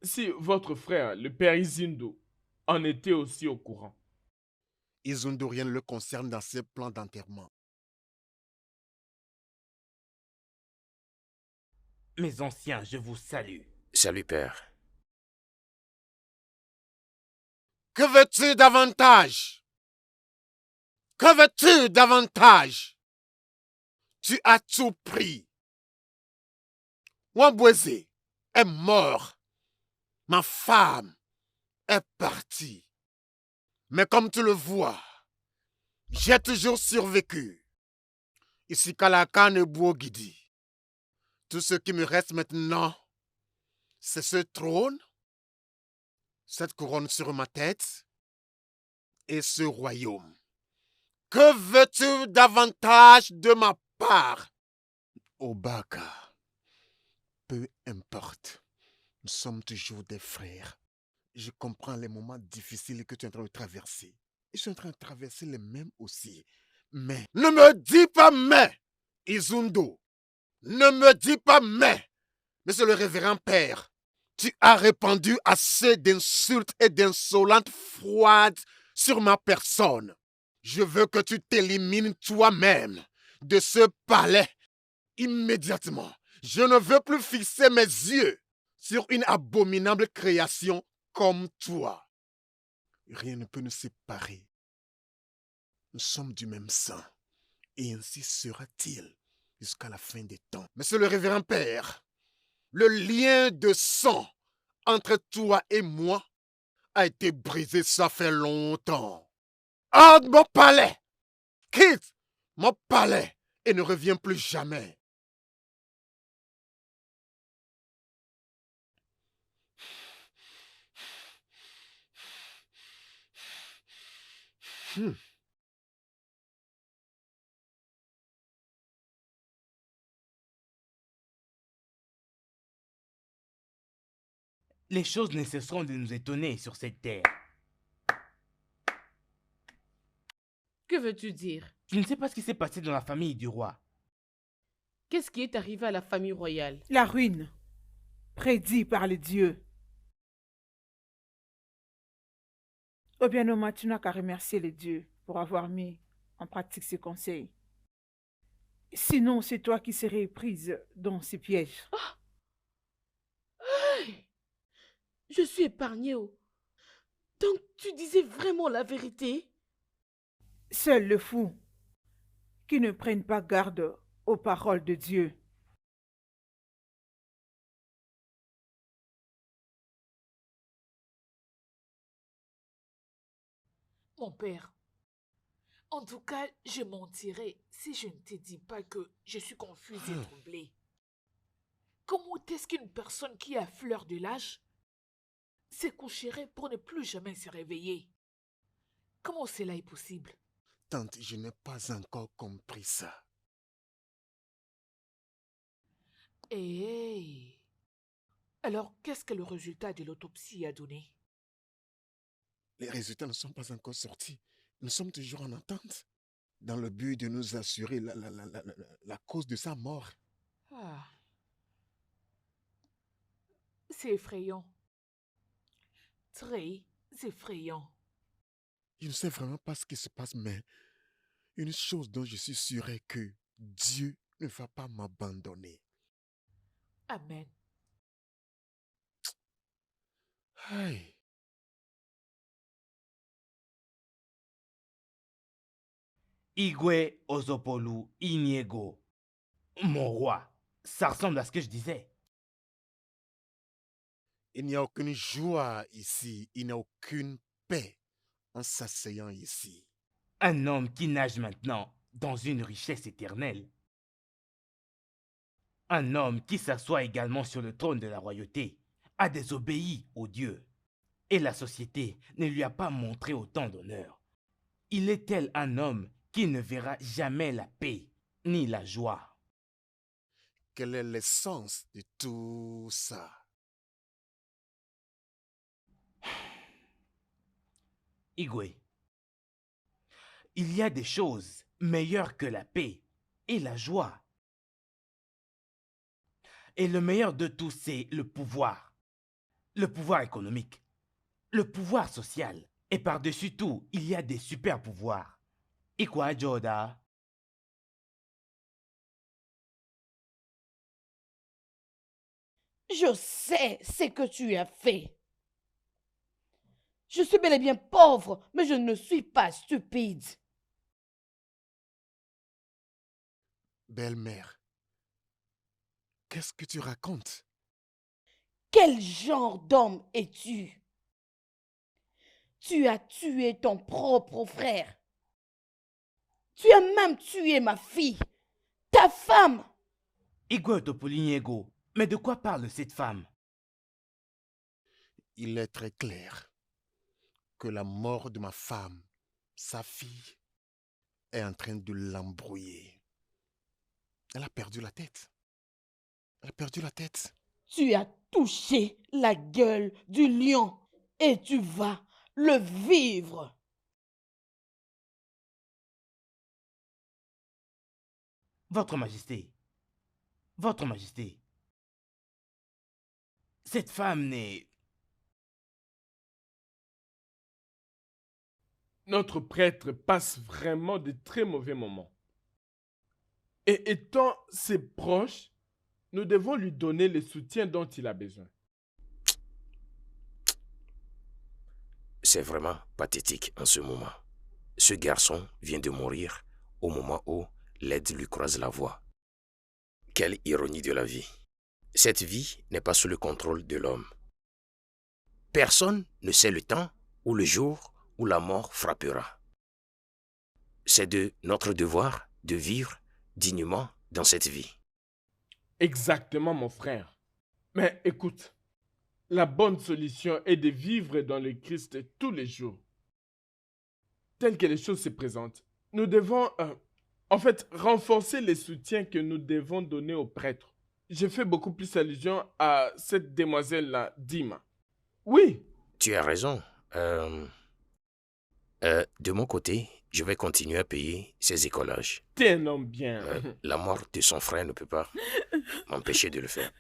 si votre frère, le père Izindo, en était aussi au courant. Izundo, rien ne le concerne dans ses plans d'enterrement. Mes anciens, je vous salue. Salut, père. Que veux-tu davantage? Que veux-tu davantage? Tu as tout pris. Wambweze est mort. Ma femme est partie. Mais comme tu le vois, J'ai toujours survécu. Ici Kalakan et Bouogidi. Tout ce qui me reste maintenant, c'est ce trône, cette couronne sur ma tête et ce royaume. Que veux-tu davantage de ma part? Obaka, peu importe, nous sommes toujours des frères. Je comprends les moments difficiles que tu es en train de traverser. Je suis en train de traverser les mêmes aussi. Mais ne me dis pas mais, Izundo. Ne me dis pas mais, monsieur le révérend père. Tu as répandu assez d'insultes et d'insolentes froides sur ma personne. Je veux que tu t'élimines toi-même de ce palais immédiatement. Je ne veux plus fixer mes yeux sur une abominable création comme toi. Rien ne peut nous séparer. Nous sommes du même sang. Et ainsi sera-t-il jusqu'à la fin des temps. Monsieur le révérend père, le lien de sang entre toi et moi a été brisé, ça fait longtemps. Hors de mon palais! Quitte mon palais et ne reviens plus jamais. Les choses ne cesseront de nous étonner sur cette terre. Que veux-tu dire? Je ne sais pas ce qui s'est passé dans la famille du roi. Qu'est-ce qui est arrivé à la famille royale? La ruine, prédit par les dieux. Obianoma, tu n'as qu'à remercier les dieux pour avoir mis en pratique ces conseils. Sinon, c'est toi qui serais prise dans ces pièges. Je suis épargnée. Donc, tu disais vraiment la vérité? Seul le fou qui ne prenne pas garde aux paroles de Dieu. Mon père, en tout cas, je mentirais si je ne te dis pas que je suis confuse et troublée. Comment est-ce qu'une personne qui est à fleur de l'âge se coucherait pour ne plus jamais se réveiller? Comment cela est possible? Tante, je n'ai pas encore compris ça. Eh. Alors, qu'est-ce que le résultat de l'autopsie a donné? Les résultats ne sont pas encore sortis. Nous sommes toujours en attente, dans le but de nous assurer la cause de sa mort. Ah. C'est effrayant. Très effrayant. Je ne sais vraiment pas ce qui se passe, mais une chose dont je suis sûr est que Dieu ne va pas m'abandonner. Amen. Aïe. Igwe Ozopolu Iniego. Mon roi, ça ressemble à ce que je disais. Il n'y a aucune joie ici, il n'y a aucune paix en s'asseyant ici. Un homme qui nage maintenant dans une richesse éternelle. Un homme qui s'assoit également sur le trône de la royauté a désobéi aux dieux. Et la société ne lui a pas montré autant d'honneur. Il est tel un homme qui ne verra jamais la paix ni la joie. Quel est l'essence de tout ça? Igwe, il y a des choses meilleures que la paix et la joie. Et le meilleur de tout, c'est le pouvoir. Le pouvoir économique. Le pouvoir social. Et par-dessus tout, il y a des super pouvoirs. Ikwa Joda. Je sais ce que tu as fait. Je suis bel et bien pauvre, mais je ne suis pas stupide. Belle-mère, qu'est-ce que tu racontes? Quel genre d'homme es-tu? Tu as tué ton propre frère. Tu as même tué ma fille, ta femme. Igwe Otopoliniego, mais de quoi parle cette femme? Il est très clair que la mort de ma femme, sa fille, est en train de l'embrouiller. Elle a perdu la tête. Elle a perdu la tête. Tu as touché la gueule du lion et tu vas le vivre. Votre Majesté, Votre Majesté, cette femme n'est... Notre prêtre passe vraiment de très mauvais moments. Et étant ses proches, nous devons lui donner le soutien dont il a besoin. C'est vraiment pathétique en ce moment. Ce garçon vient de mourir au moment où l'aide lui croise la voie. Quelle ironie de la vie. Cette vie n'est pas sous le contrôle de l'homme. Personne ne sait le temps ou le jour où la mort frappera. C'est de notre devoir de vivre dignement dans cette vie. Exactement, mon frère. Mais écoute, la bonne solution est de vivre dans le Christ tous les jours. Telles que les choses se présentent, nous devons, renforcer les soutiens que nous devons donner aux prêtres. Je fais beaucoup plus allusion à cette demoiselle-là, Dima. Oui. Tu as raison. De mon côté, je vais continuer à payer ses écolages. T'es un homme bien. La mort de son frère ne peut pas m'empêcher de le faire.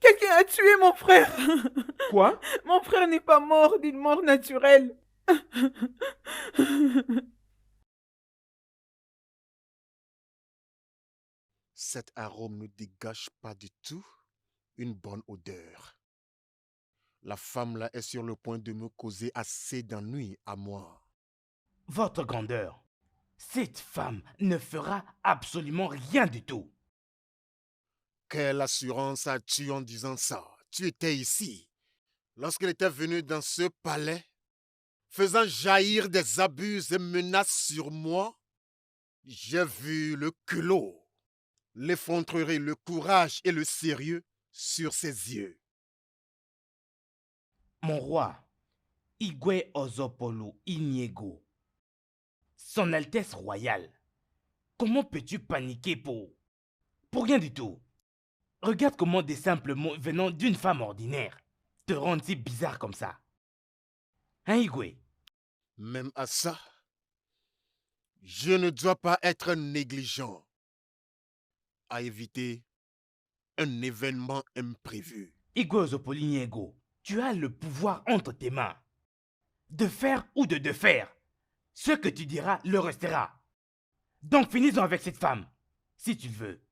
Quelqu'un a tué mon frère. Quoi? Mon frère n'est pas mort d'une mort naturelle. Cet arôme ne dégage pas du tout une bonne odeur. La femme là est sur le point de me causer assez d'ennui à moi. Votre grandeur, cette femme ne fera absolument rien du tout. Quelle assurance as-tu en disant ça? Tu étais ici lorsqu'elle était venue dans ce palais, faisant jaillir des abus et menaces sur moi. J'ai vu le culot, l'effronterie, le courage et le sérieux sur ses yeux. Mon roi, Igwe Ozopolu Iniego, Son Altesse Royale, comment peux-tu paniquer pour rien du tout? Regarde comment des simples mots venant d'une femme ordinaire te rendent si bizarre comme ça. Hein, Igwe? Même à ça, je ne dois pas être négligent à éviter un événement imprévu. Igwe Ozopolu Iniego, tu as le pouvoir entre tes mains. De faire ou de faire. Ce que tu diras le restera. Donc finissons avec cette femme, si tu le veux.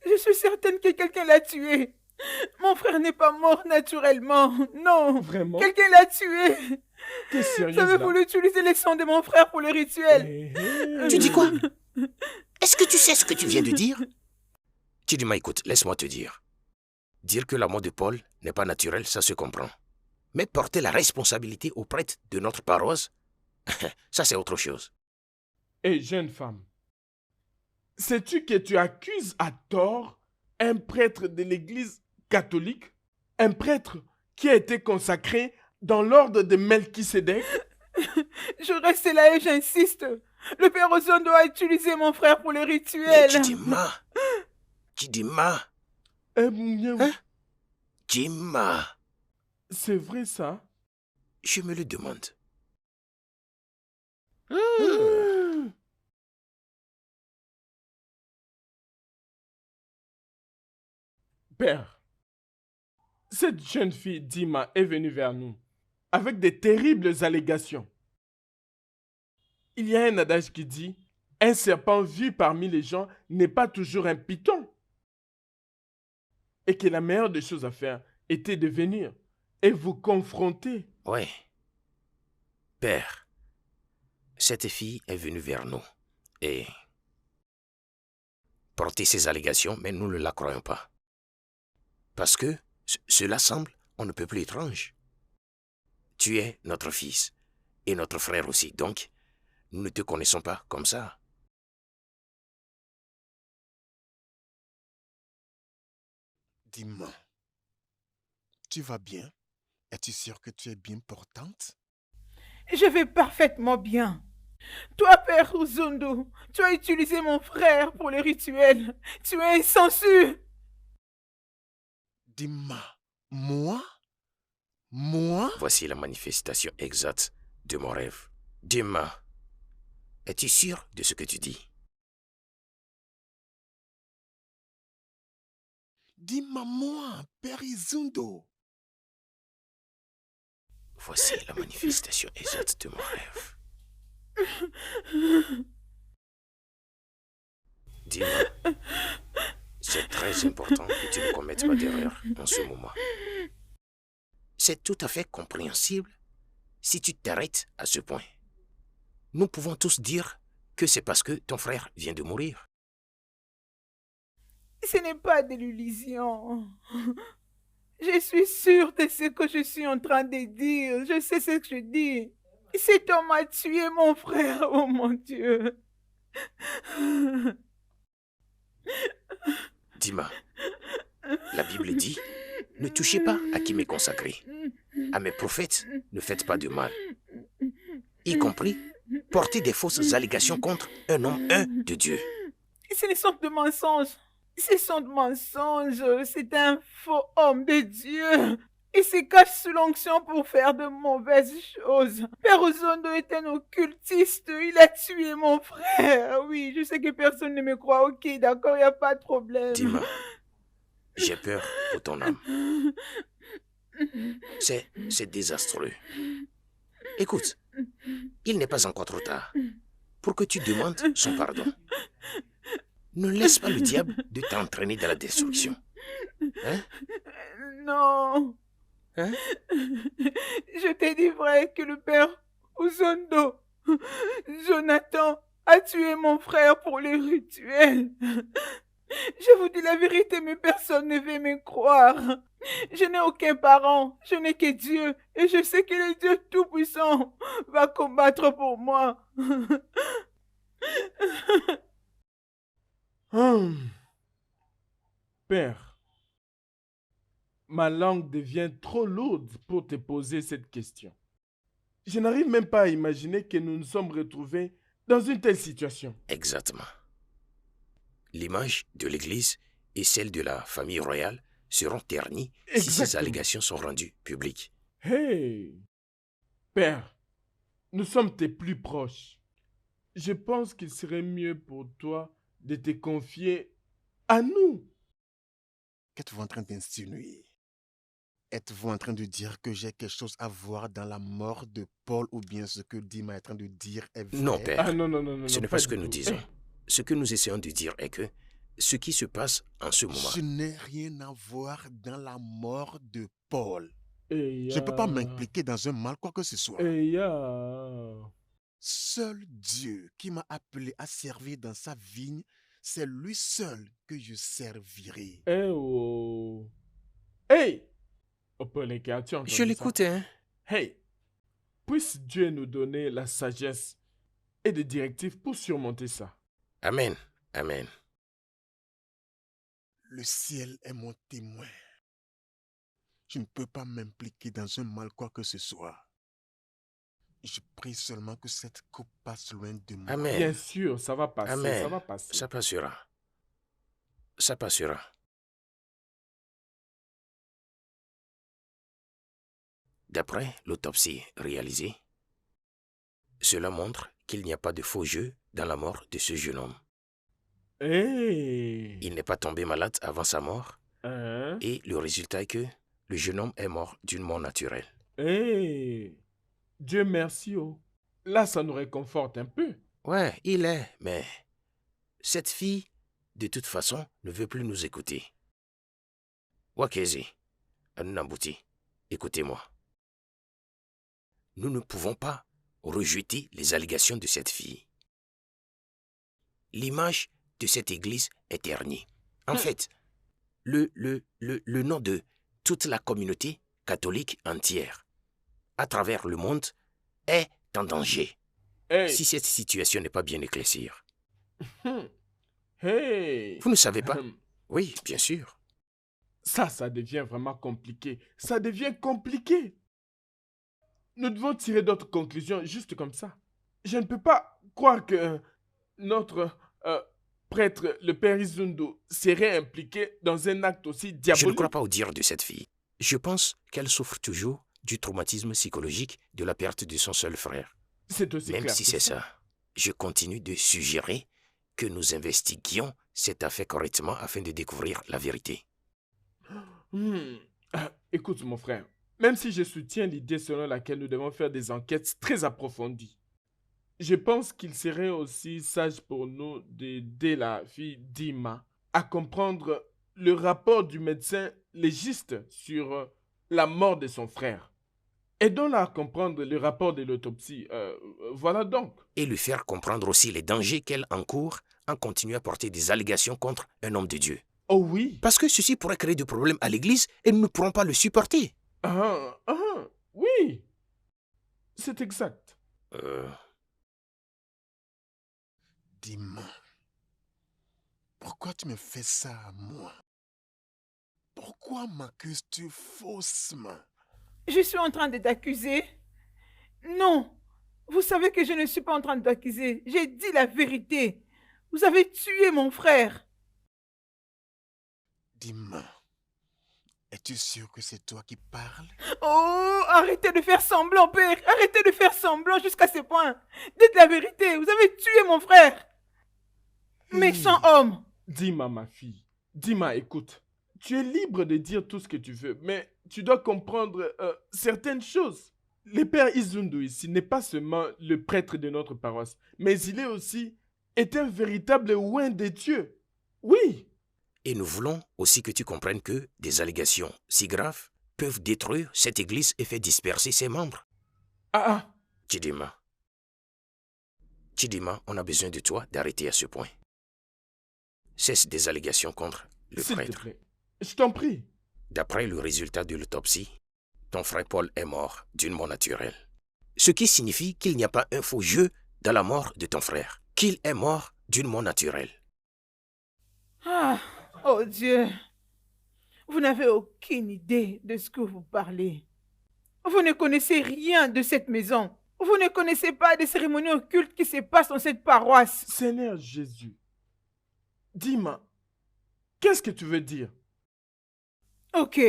Je suis certaine que quelqu'un l'a tué. Mon frère n'est pas mort naturellement. Non. Vraiment? Quelqu'un l'a tué. T'es sérieuse J'avais là? voulu utiliser les sangs de mon frère pour le rituel. Tu dis quoi? Est-ce que tu sais ce que tu viens de dire? Chidima, écoute, laisse-moi te dire. Dire que la mort de Paul n'est pas naturelle, ça se comprend. Mais porter la responsabilité aux prêtres de notre paroisse, ça c'est autre chose. Hé, jeune femme, sais-tu que tu accuses à tort un prêtre de l'Église catholique? Un prêtre qui a été consacré dans l'ordre de Melchisédek? Je reste là et j'insiste. Le père Ozon doit utiliser mon frère pour le Mais rituel. Chidima, Hein? Chidima, C'est vrai ça? je me le demande. Père, cette jeune fille Dima est venue vers nous avec des terribles allégations. Il y a un adage qui dit « Un serpent vu parmi les gens n'est pas toujours un python » et que la meilleure des choses à faire, était de venir et vous confronter. Ouais. Père, cette fille est venue vers nous et porter ses allégations, mais nous ne la croyons pas. Parce que cela semble on ne peut plus étrange. Tu es notre fils et notre frère aussi, donc nous ne te connaissons pas comme ça. Dis-moi, tu vas bien? Es-tu sûr que tu es bien portante? Je vais parfaitement bien. Toi, Père Uzondo, tu as utilisé mon frère pour les rituels. Tu es insensu. Dis-moi, moi? Moi? Voici la manifestation exacte de mon rêve. Demain, es-tu sûr de ce que tu dis? Dis-moi, moi, Père Izundo. Voici la manifestation exacte de mon rêve. Dis-moi, c'est très important que tu ne commettes pas d'erreur en ce moment. C'est tout à fait compréhensible si tu t'arrêtes à ce point. Nous pouvons tous dire que c'est parce que ton frère vient de mourir. Ce n'est pas de l'illusion. Je suis sûre de ce que je suis en train de dire. Je sais ce que je dis. Cet homme a tué mon frère. Oh mon Dieu. Dis-moi, la Bible dit, ne touchez pas à qui m'est consacré. À mes prophètes, ne faites pas de mal. Y compris, porter des fausses allégations contre un homme de Dieu. Ce ne sont de mensonges. Ce sont de mensonges. C'est un faux homme de Dieu. Il se cache sous l'onction pour faire de mauvaises choses. Père Ozondo est un occultiste. Il a tué mon frère. Oui, je sais que personne ne me croit. Ok, d'accord, il n'y a pas de problème. Dis-moi, j'ai peur pour ton âme. C'est désastreux. Écoute, il n'est pas encore trop tard pour que tu demandes son pardon. Ne laisse pas le diable de t'entraîner dans la destruction. Hein? Non. Hein? Je t'ai dit vrai que le père Ozondo, Jonathan, a tué mon frère pour les rituels. Je vous dis la vérité, mais personne ne veut me croire. Je n'ai aucun parent, je n'ai que Dieu, et je sais que le Dieu Tout-Puissant va combattre pour moi. Père, ma langue devient trop lourde pour te poser cette question. Je n'arrive même pas à imaginer que nous nous sommes retrouvés dans une telle situation. Exactement. L'image de l'Église et celle de la famille royale seront ternies si ces allégations sont rendues publiques. Hey! Père, nous sommes tes plus proches. Je pense qu'il serait mieux pour toi de te confier à nous. Qu'êtes-vous en train d'insinuer? Êtes-vous en train de dire que j'ai quelque chose à voir dans la mort de Paul ou bien ce que Dima est en train de dire est vrai? Non, Père. Ah, non, Ce n'est pas ce que nous disons. Ce que nous essayons de dire est que ce qui se passe en ce moment... Je n'ai rien à voir dans la mort de Paul. Je ne peux pas m'impliquer dans un mal quoi que ce soit. Seul Dieu qui m'a appelé à servir dans sa vigne, c'est lui seul que je servirai. Hey! Je l'écoute, hein? Hey! Puisse Dieu nous donner la sagesse et des directives pour surmonter ça. Amen. Amen. Le ciel est mon témoin. Je ne peux pas m'impliquer dans un mal quoi que ce soit. Je prie seulement que cette coupe passe loin de moi. Amen. Bien sûr, ça va passer. Amen. Ça va passer. Ça passera. Ça passera. D'après l'autopsie réalisée, cela montre qu'il n'y a pas de faux jeu dans la mort de ce jeune homme. Hey. Il n'est pas tombé malade avant sa mort. Et le résultat est que le jeune homme est mort d'une mort naturelle. Hey. Dieu merci. Oh. Là, ça nous réconforte un peu. Ouais, il est, mais cette fille, de toute façon, ne veut plus nous écouter. Wakezi, Nambouti, écoutez-moi. Nous ne pouvons pas rejeter les allégations de cette fille. L'image de cette église est ternie. En fait, le nom de toute la communauté catholique entière, à travers le monde, est en danger. Hey. Si cette situation n'est pas bien éclaircie. Hey. Vous ne savez pas? Oui, bien sûr. Ça devient vraiment compliqué. Ça devient compliqué. Nous devons tirer d'autres conclusions juste comme ça. Je ne peux pas croire que notre prêtre, le père Izundu, serait impliqué dans un acte aussi diabolique. Je ne crois pas au dire de cette fille. Je pense qu'elle souffre toujours du traumatisme psychologique de la perte de son seul frère. C'est aussi Même clair si que c'est ça, je continue de suggérer que nous investiguions cette affaire correctement afin de découvrir la vérité. Écoute, mon frère, même si je soutiens l'idée selon laquelle nous devons faire des enquêtes très approfondies, je pense qu'il serait aussi sage pour nous d'aider la fille Dima à comprendre le rapport du médecin légiste sur la mort de son frère. Aidons-la à comprendre le rapport de l'autopsie. Voilà donc. Et lui faire comprendre aussi les dangers qu'elle encourt en continuant à porter des allégations contre un homme de Dieu. Oh oui. Parce que ceci pourrait créer des problèmes à l'église et nous ne pourrons pas le supporter. Oui. C'est exact. Dis-moi, pourquoi tu me fais ça à moi? Pourquoi m'accuses-tu faussement? Je suis en train de t'accuser? Non, vous savez que je ne suis pas en train de t'accuser. J'ai dit la vérité. Vous avez tué mon frère. Dis-moi, es-tu sûr que c'est toi qui parles? Oh, arrêtez de faire semblant, père. Arrêtez de faire semblant jusqu'à ce point. Dites la vérité. Vous avez tué mon frère. Méchant homme. Dima, ma fille. Dima, écoute. Tu es libre de dire tout ce que tu veux, mais tu dois comprendre certaines choses. Le père Izundu ici n'est pas seulement le prêtre de notre paroisse, mais il est un véritable oint de Dieu. Oui. Et nous voulons aussi que tu comprennes que des allégations si graves peuvent détruire cette église et faire disperser ses membres. Chidima, on a besoin de toi d'arrêter à ce point. Cesse des allégations contre le S'il prêtre. te plaît, je t'en prie. D'après le résultat de l'autopsie, ton frère Paul est mort d'une mort naturelle. Ce qui signifie qu'il n'y a pas un faux jeu dans la mort de ton frère, qu'il est mort d'une mort naturelle. Ah, oh Dieu, vous n'avez aucune idée de ce que vous parlez. Vous ne connaissez rien de cette maison. Vous ne connaissez pas des cérémonies occultes qui se passent dans cette paroisse. Seigneur Jésus, dis-moi, qu'est-ce que tu veux dire? Ok.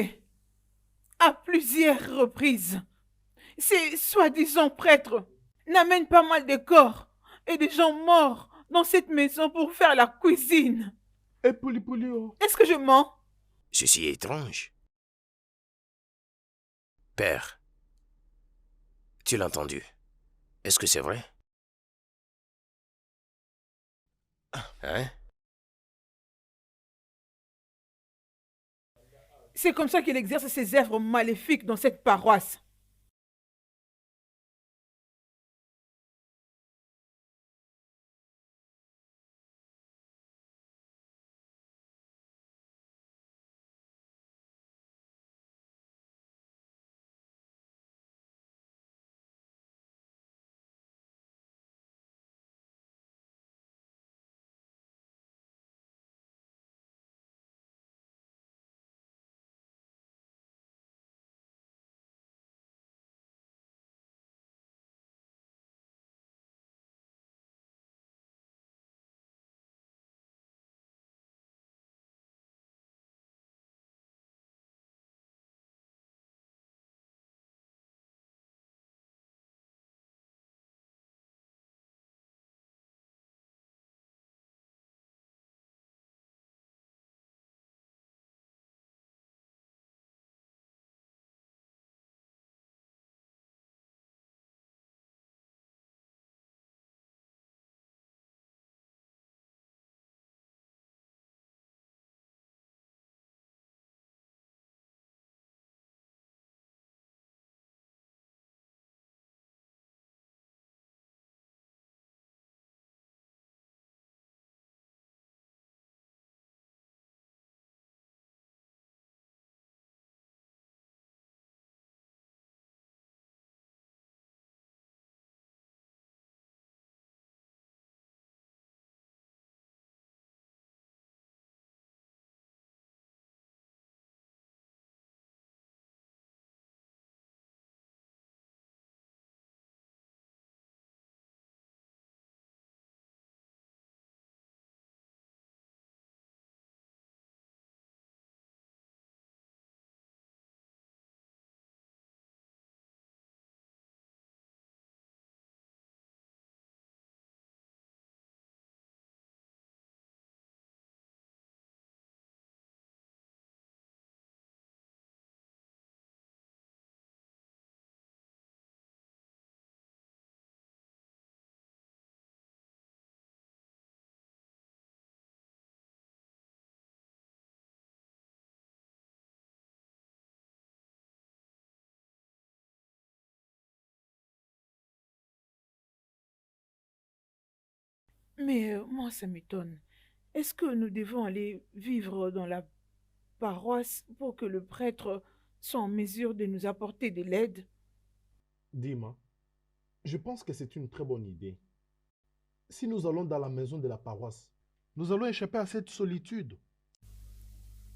À plusieurs reprises, ces soi-disant prêtres n'amènent pas mal de corps et de gens morts dans cette maison pour faire la cuisine. Et Pouli-Pouli-o. Est-ce que je mens? Ceci est étrange. Père, tu l'as entendu. Est-ce que c'est vrai? Hein? C'est comme ça qu'il exerce ses œuvres maléfiques dans cette paroisse. Mais moi, ça m'étonne. Est-ce que nous devons aller vivre dans la paroisse pour que le prêtre soit en mesure de nous apporter de l'aide? Dis-moi, je pense que c'est une très bonne idée. Si nous allons dans la maison de la paroisse, nous allons échapper à cette solitude.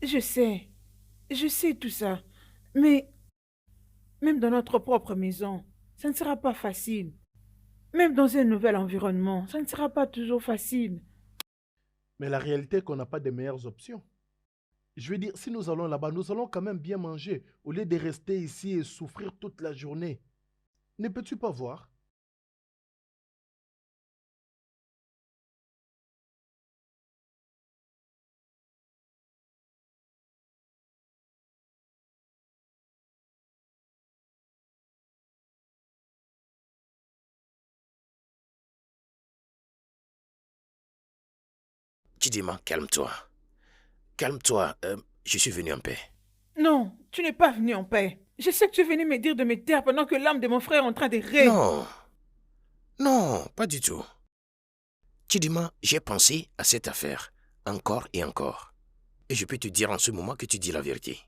Je sais tout ça. Mais même dans notre propre maison, ça ne sera pas facile. Même dans un nouvel environnement, ça ne sera pas toujours facile. Mais la réalité est qu'on n'a pas de meilleures options. Je veux dire, si nous allons là-bas, nous allons quand même bien manger au lieu de rester ici et souffrir toute la journée. Ne peux-tu pas voir? Chidima, calme-toi. Calme-toi, je suis venu en paix. Non, tu n'es pas venu en paix. Je sais que tu es venu me dire de me taire pendant que l'âme de mon frère est en train de rire. Non, non, pas du tout. Chidima, j'ai pensé à cette affaire, encore et encore. Et je peux te dire en ce moment que tu dis la vérité.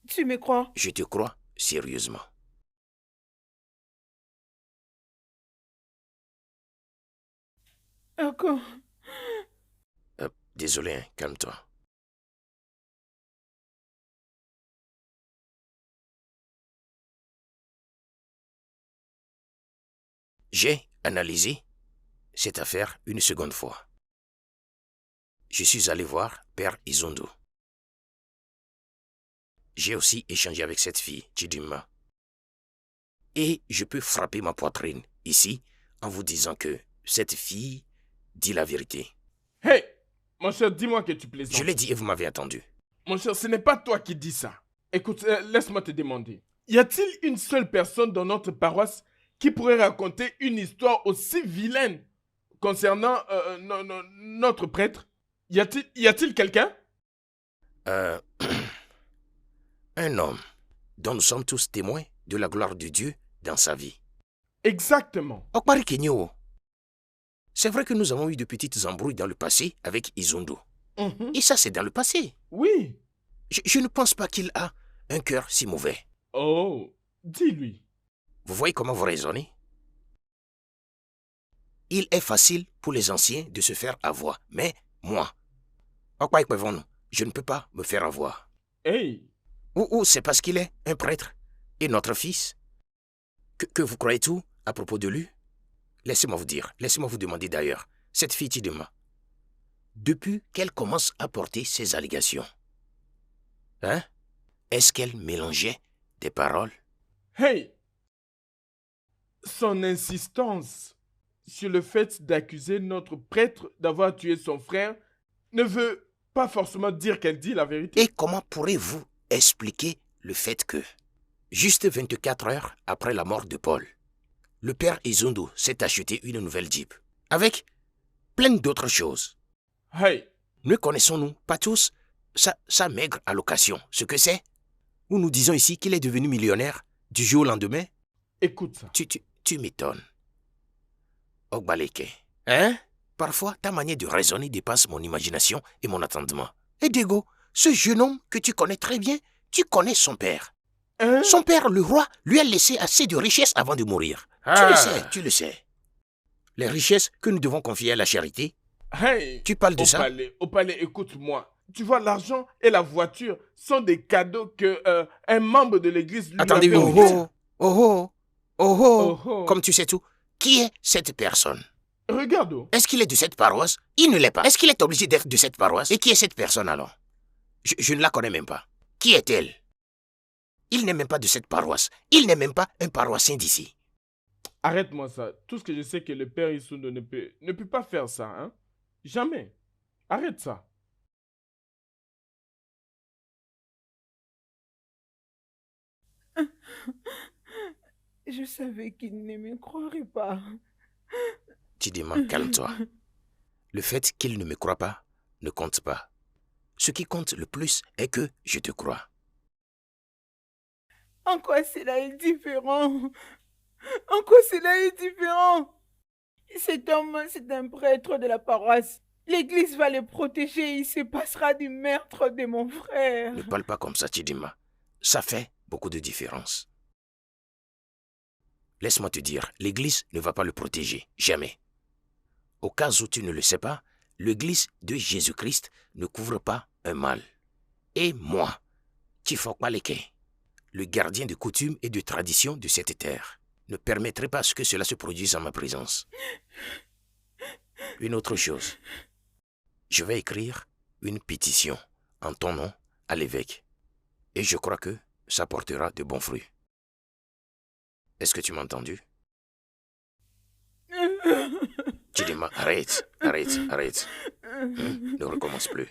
Tu me crois? Je te crois sérieusement. Encore. Désolé, hein, calme-toi. J'ai analysé cette affaire une seconde fois. Je suis allé voir Père Izondo. J'ai aussi échangé avec cette fille, Chidima. Et je peux frapper ma poitrine ici en vous disant que cette fille dit la vérité. Hey, mon cher, dis-moi que tu plaisantes. Je l'ai dit et vous m'avez entendu. Mon cher, ce n'est pas toi qui dis ça. Écoute, laisse-moi te demander. Y a-t-il une seule personne dans notre paroisse qui pourrait raconter une histoire aussi vilaine concernant notre prêtre? Y a-t-il quelqu'un? Un homme dont nous sommes tous témoins de la gloire de Dieu dans sa vie. Exactement. Okpari Kenyo. C'est vrai que nous avons eu de petites embrouilles dans le passé avec Izondo. Et ça, c'est dans le passé. Oui. Je ne pense pas qu'il a un cœur si mauvais. Oh, dis-lui. Vous voyez comment vous raisonnez? Il est facile pour les anciens de se faire avoir. Mais moi, je ne peux pas me faire avoir. Hey. Ou c'est parce qu'il est un prêtre et notre fils que vous croyez tout à propos de lui? Laissez-moi vous dire, laissez-moi vous demander d'ailleurs, cette fille Chidima, depuis qu'elle commence à porter ses allégations, hein? Est-ce qu'elle mélangeait des paroles? Hey! Son insistance sur le fait d'accuser notre prêtre d'avoir tué son frère ne veut pas forcément dire qu'elle dit la vérité. Et comment pourrez-vous expliquer le fait que, juste 24 heures après la mort de Paul, le père Izondo s'est acheté une nouvelle Jeep, avec plein d'autres choses? Hey! Ne connaissons-nous pas tous sa maigre allocation, ce que c'est? Ou nous disons ici qu'il est devenu millionnaire du jour au lendemain? Écoute ça. Tu m'étonnes. Ogbaleke, hein? Parfois, ta manière de raisonner dépasse mon imagination et mon attendement. Et Diego, ce jeune homme que tu connais très bien, tu connais son père. Hein? Son père, le roi, lui a laissé assez de richesses avant de mourir. Tu le sais. Les richesses que nous devons confier à la charité. Hey! Tu parles de ça? Au palais, écoute-moi. Tu vois, l'argent et la voiture sont des cadeaux que un membre de l'église lui Attendez, avait offert. Comme tu sais tout, qui est cette personne? Regarde. Est-ce qu'il est de cette paroisse? Il ne l'est pas. Est-ce qu'il est obligé d'être de cette paroisse? Et qui est cette personne alors? Je ne la connais même pas. Qui est-elle? Il n'est même pas de cette paroisse. Il n'est même pas un paroissien d'ici. Arrête-moi ça. Tout ce que je sais que le père Isundo ne peut pas faire ça, hein? Jamais. Arrête ça. Je savais qu'il ne me croirait pas. Chidima, calme-toi. Le fait qu'il ne me croit pas ne compte pas. Ce qui compte le plus est que je te crois. En quoi cela est différent? En quoi cela est différent? Cet homme, c'est un prêtre de la paroisse. L'Église va le protéger. Il se passera du meurtre de mon frère. Ne parle pas comme ça, Chidima. Ça fait beaucoup de différence. Laisse-moi te dire, l'Église ne va pas le protéger, jamais. Au cas où tu ne le sais pas, l'Église de Jésus-Christ ne couvre pas un mal. Et moi, Tifokbaleke, le gardien de coutumes et de traditions de cette terre, ne permettrai pas que cela se produise en ma présence. Une autre chose, je vais écrire une pétition en ton nom à l'évêque. Et je crois que ça portera de bons fruits. Est-ce que tu m'as entendu? Chidima, arrête. Ne recommence plus.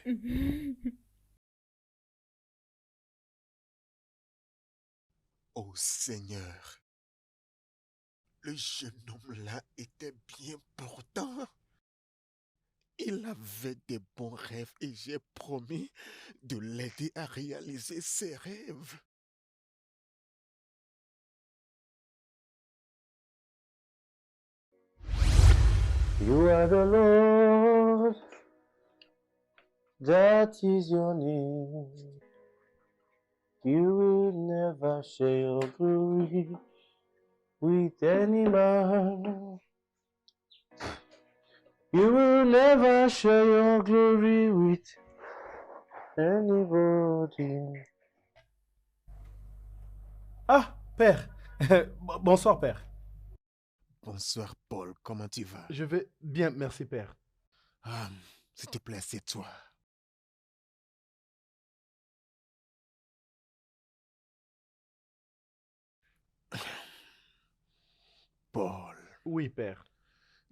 Oh Seigneur, le jeune homme-là était bien portant. Il avait des bons rêves et j'ai promis de l'aider à réaliser ses rêves. You are the Lord, that is your name. You will never share your glory with any man. You will never share your glory with anybody. Ah, père. Bonsoir, père. Bonsoir Paul, comment tu vas? Je vais bien, merci, père. Ah, s'il te plaît, c'est toi. Paul, Oui, père.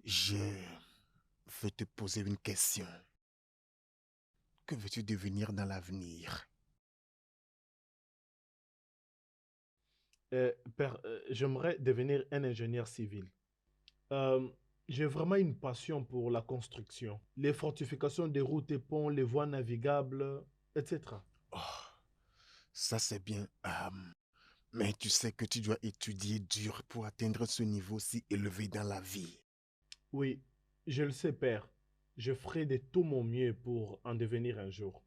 je veux te poser une question. Que veux-tu devenir dans l'avenir? Père, j'aimerais devenir un ingénieur civil. Euh, j'ai vraiment une passion pour la construction, les fortifications des routes et ponts, les voies navigables, etc. Oh, ça c'est bien. Mais tu sais que tu dois étudier dur pour atteindre ce niveau si élevé dans la vie. Oui, je le sais, père. Je ferai de tout mon mieux pour en devenir un jour.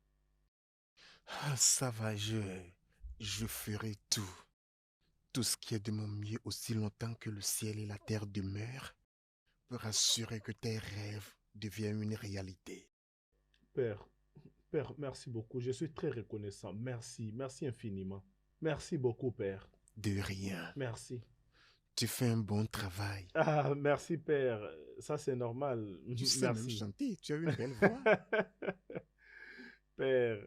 Ah, ça va, je ferai tout. Tout ce qui est de mon mieux aussi longtemps que le ciel et la terre demeurent pour assurer que tes rêves deviennent une réalité. Père, père, merci beaucoup. Je suis très reconnaissant. Merci, merci infiniment. Merci beaucoup, père. De rien. Merci. Tu fais un bon travail. Ah, merci, père. Ça, c'est normal. Tu sais même Merci. chanter, tu as une belle voix. Père.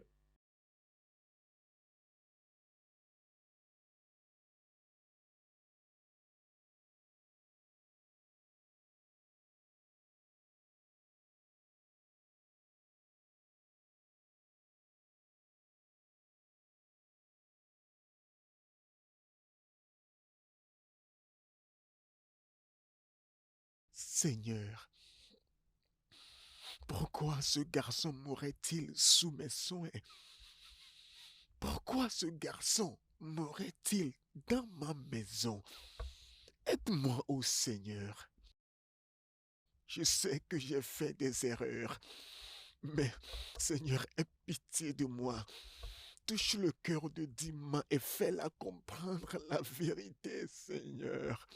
Seigneur, pourquoi ce garçon mourrait-il sous mes soins? Pourquoi ce garçon mourrait-il dans ma maison? Aide-moi, ô Seigneur. Je sais que j'ai fait des erreurs, mais Seigneur, aie pitié de moi. Touche le cœur de Dima et fais-la comprendre la vérité, Seigneur.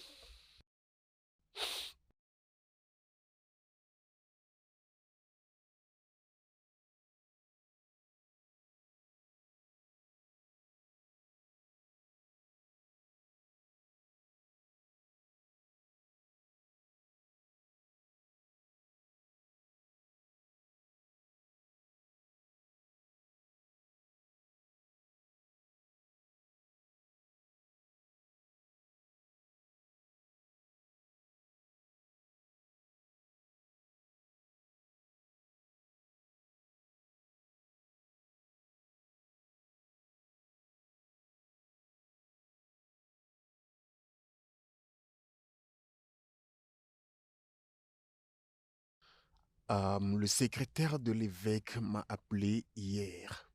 Le secrétaire de l'évêque m'a appelé hier.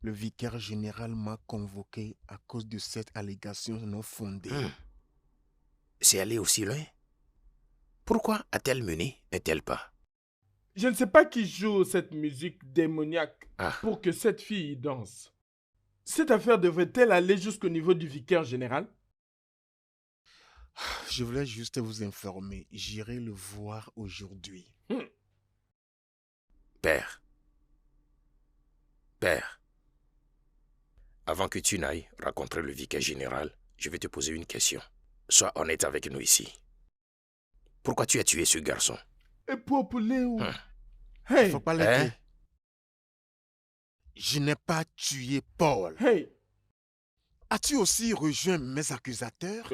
Le vicaire général m'a convoqué à cause de cette allégation non fondée. c'est aller aussi loin? Pourquoi a-t-elle mené un tel pas? Je ne sais pas qui joue cette musique démoniaque Ah. pour que cette fille y danse. Cette affaire devrait-elle aller jusqu'au niveau du vicaire général? Je voulais juste vous informer. J'irai le voir aujourd'hui. Père. Père. Avant que tu n'ailles rencontrer le vicaire général, je vais te poser une question. Sois honnête avec nous ici. Pourquoi tu as tué ce garçon? Et pour Léo. Hey, faut pas l'aider. Hein? Je n'ai pas tué Paul. Hey. As-tu aussi rejoint mes accusateurs?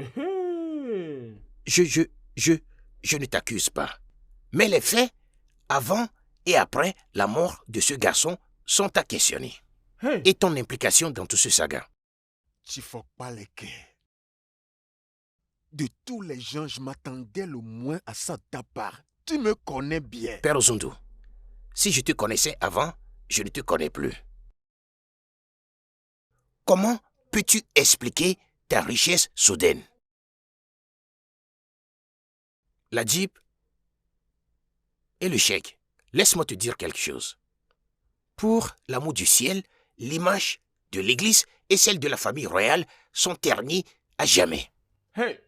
Je ne t'accuse pas. Mais les faits, avant et après la mort de ce garçon, sont à questionner. Hey. Et ton implication dans tout ce saga? Tu faut pas les quais. De tous les gens, je m'attendais le moins à ça de ta part. Tu me connais bien. Père Ozundu, si je te connaissais avant, je ne te connais plus. Comment peux-tu expliquer ta richesse soudaine? La Jeep et le chèque. Laisse-moi te dire quelque chose. Pour l'amour du ciel, l'image de l'Église et celle de la famille royale sont ternies à jamais. Hey.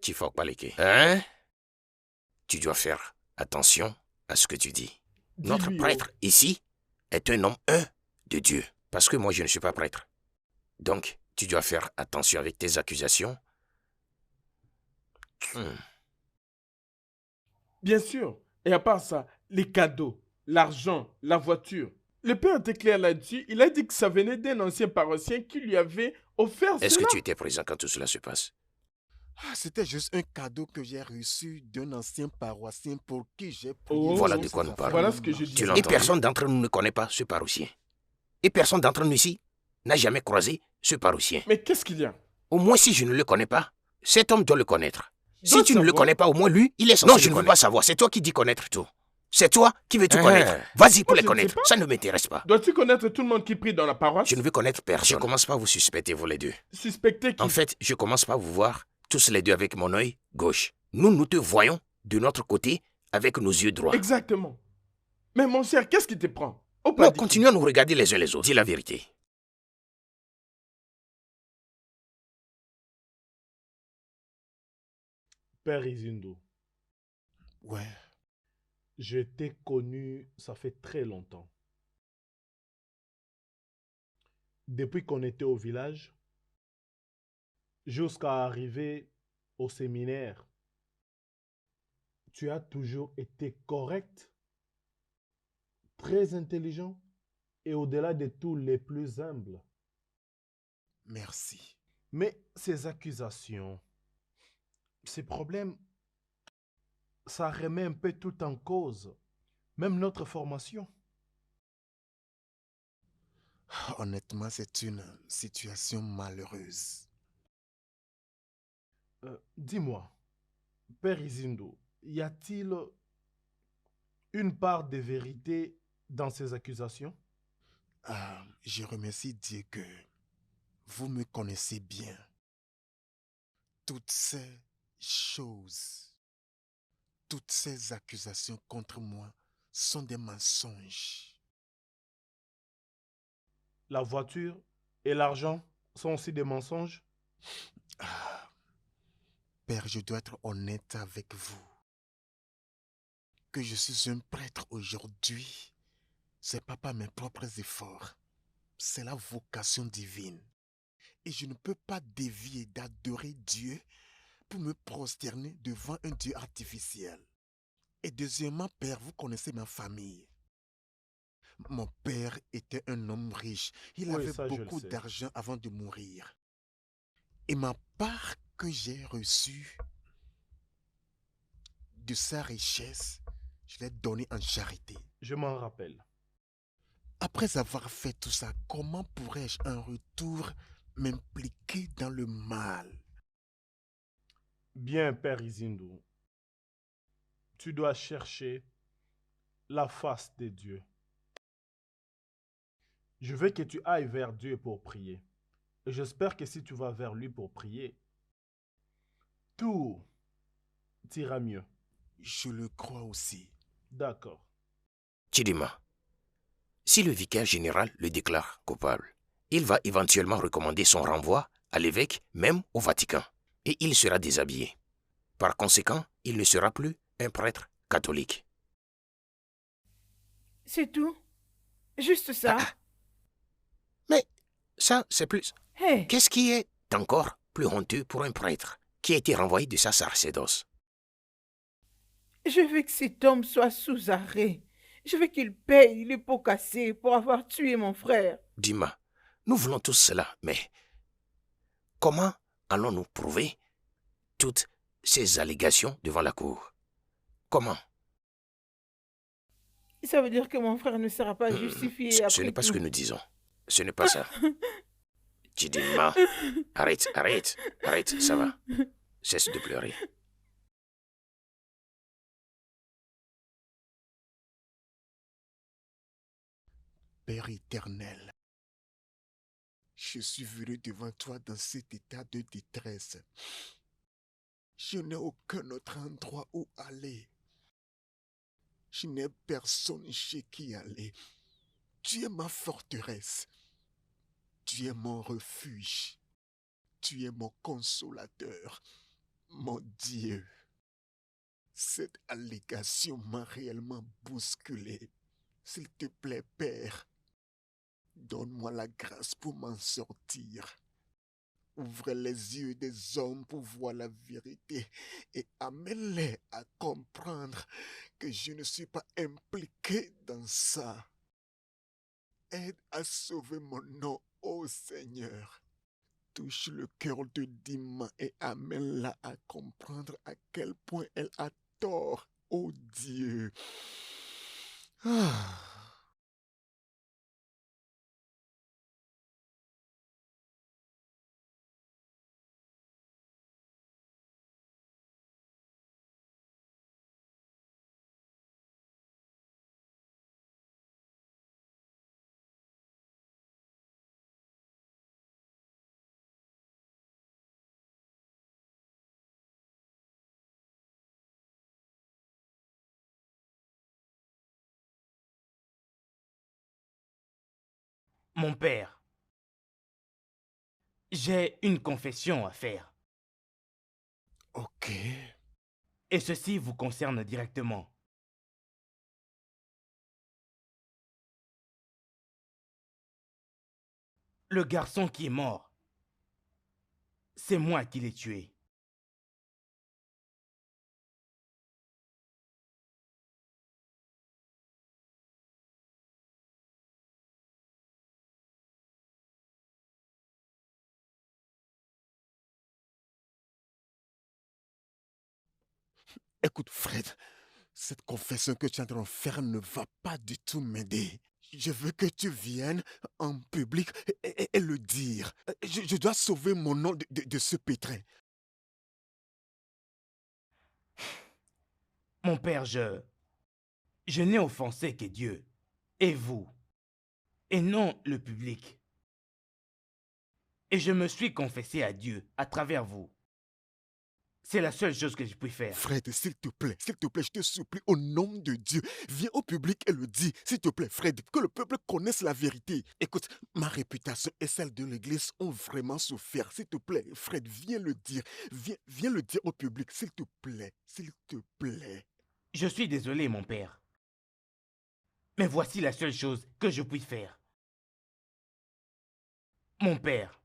Tu faut pas les quais. Hein? Tu dois faire attention à ce que tu dis. Notre prêtre ici est un homme de Dieu. Parce que moi, je ne suis pas prêtre. Donc, tu dois faire attention avec tes accusations. Bien sûr. Et à part ça, les cadeaux, l'argent, la voiture. Le père était clair là-dessus. Il a dit que ça venait d'un ancien paroissien qui lui avait offert cela. Est-ce que tu étais présent quand tout cela se passe? C'était juste un cadeau que j'ai reçu d'un ancien paroissien pour qui j'ai prié. Oh, voilà de quoi nous parlons. Voilà ce que je dis. Et personne d'entre nous ne connaît pas ce paroissien. Et personne d'entre nous ici n'a jamais croisé ce paroissien. Mais qu'est-ce qu'il y a? Au moins, si je ne le connais pas, cet homme doit le connaître. Si Doit tu ne le savoir. connais pas, au moins lui, il est censé. Non, je ne veux pas savoir. C'est toi qui dis connaître tout. C'est toi qui veux tout connaître. Vas-y pour Moi, les je ne sais connaître. pas. Ça ne m'intéresse pas. Dois-tu connaître tout le monde qui prie dans la paroisse? Je ne veux connaître personne. Je commence pas à vous suspecter, vous les deux. Suspecter qui? En fait, je commence pas à vous voir tous les deux avec mon œil gauche. Nous te voyons de notre côté avec nos yeux droits. Exactement. Mais mon cher, qu'est-ce qui te prend? Non, continuons à nous regarder les uns les autres. Dis la vérité. Père Izindo, Ouais. je t'ai connu, ça fait très longtemps. Depuis qu'on était au village, jusqu'à arriver au séminaire, tu as toujours été correct, très intelligent et au-delà de tout les plus humbles. Merci. Mais ces accusations, ces problèmes, ça remet un peu tout en cause, même notre formation. Honnêtement, c'est une situation malheureuse. Dis-moi, Père Izindo, y a-t-il une part de vérité dans ces accusations? Je remercie Dieu que vous me connaissez bien. Toutes ces choses, toutes ces accusations contre moi sont des mensonges. La voiture et l'argent sont aussi des mensonges? Père, je dois être honnête avec vous. Que je suis un prêtre aujourd'hui, c'est pas par mes propres efforts. C'est la vocation divine. Et je ne peux pas dévier d'adorer Dieu pour me prosterner devant un Dieu artificiel. Et deuxièmement, Père, vous connaissez ma famille. Mon père était un homme riche. Il Oui, avait ça, je le beaucoup sais. d'argent avant de mourir. Et ma part que j'ai reçue de sa richesse, je l'ai donnée en charité. Je m'en rappelle. Après avoir fait tout ça, comment pourrais-je en retour m'impliquer dans le mal? Bien, Père Izindo, tu dois chercher la face de Dieu. Je veux que tu ailles vers Dieu pour prier. Et j'espère que si tu vas vers lui pour prier, tout ira mieux. Je le crois aussi. D'accord. Chidima, si le vicaire général le déclare coupable, il va éventuellement recommander son renvoi à l'évêque, même au Vatican, et il sera déshabillé. Par conséquent, il ne sera plus un prêtre catholique. C'est tout? Juste ça? Mais ça, c'est plus... Hé, Qu'est-ce qui est encore plus honteux pour un prêtre qui a été renvoyé de sa sacerdoce? je veux que cet homme soit sous arrêt. Je veux qu'il paye les pots cassés pour avoir tué mon frère. Dima, nous voulons tous cela, mais comment allons-nous prouver toutes ces allégations devant la cour? Comment? Ça veut dire que mon frère ne sera pas justifié Ce après n'est pas ce tout. que nous disons. Ce n'est pas ça. Chidima, arrête, ça va. Cesse de pleurer. Père éternel, je suis venu devant toi dans cet état de détresse. Je n'ai aucun autre endroit où aller. Je n'ai personne chez qui aller. Tu es ma forteresse. Tu es mon refuge. Tu es mon consolateur, mon Dieu. Cette allégation m'a réellement bousculé. S'il te plaît, Père, donne-moi la grâce pour m'en sortir. Ouvre les yeux des hommes pour voir la vérité et amène-les à comprendre que je ne suis pas impliqué dans ça. Aide à sauver mon nom, ô Seigneur. Touche le cœur de Dima et amène-la à comprendre à quel point elle a tort, ô Dieu. Ah. Mon père, j'ai une confession à faire. Ok. Et ceci vous concerne directement. Le garçon qui est mort, c'est moi qui l'ai tué. Écoute, Fred, cette confession que tu es en train de faire ne va pas du tout m'aider. Je veux que tu viennes en public et le dire. Je dois sauver mon nom de ce pétrin. Mon père, je n'ai offensé que Dieu et vous, et non le public. Et je me suis confessé à Dieu à travers vous. C'est la seule chose que je puis faire. Fred, s'il te plaît, je te supplie, au nom de Dieu, viens au public et le dis, s'il te plaît, Fred, que le peuple connaisse la vérité. Écoute, ma réputation et celle de l'Église ont vraiment souffert. S'il te plaît, Fred, viens le dire. Viens le dire au public, s'il te plaît, s'il te plaît. Je suis désolé, mon père. Mais voici la seule chose que je puis faire. Mon père,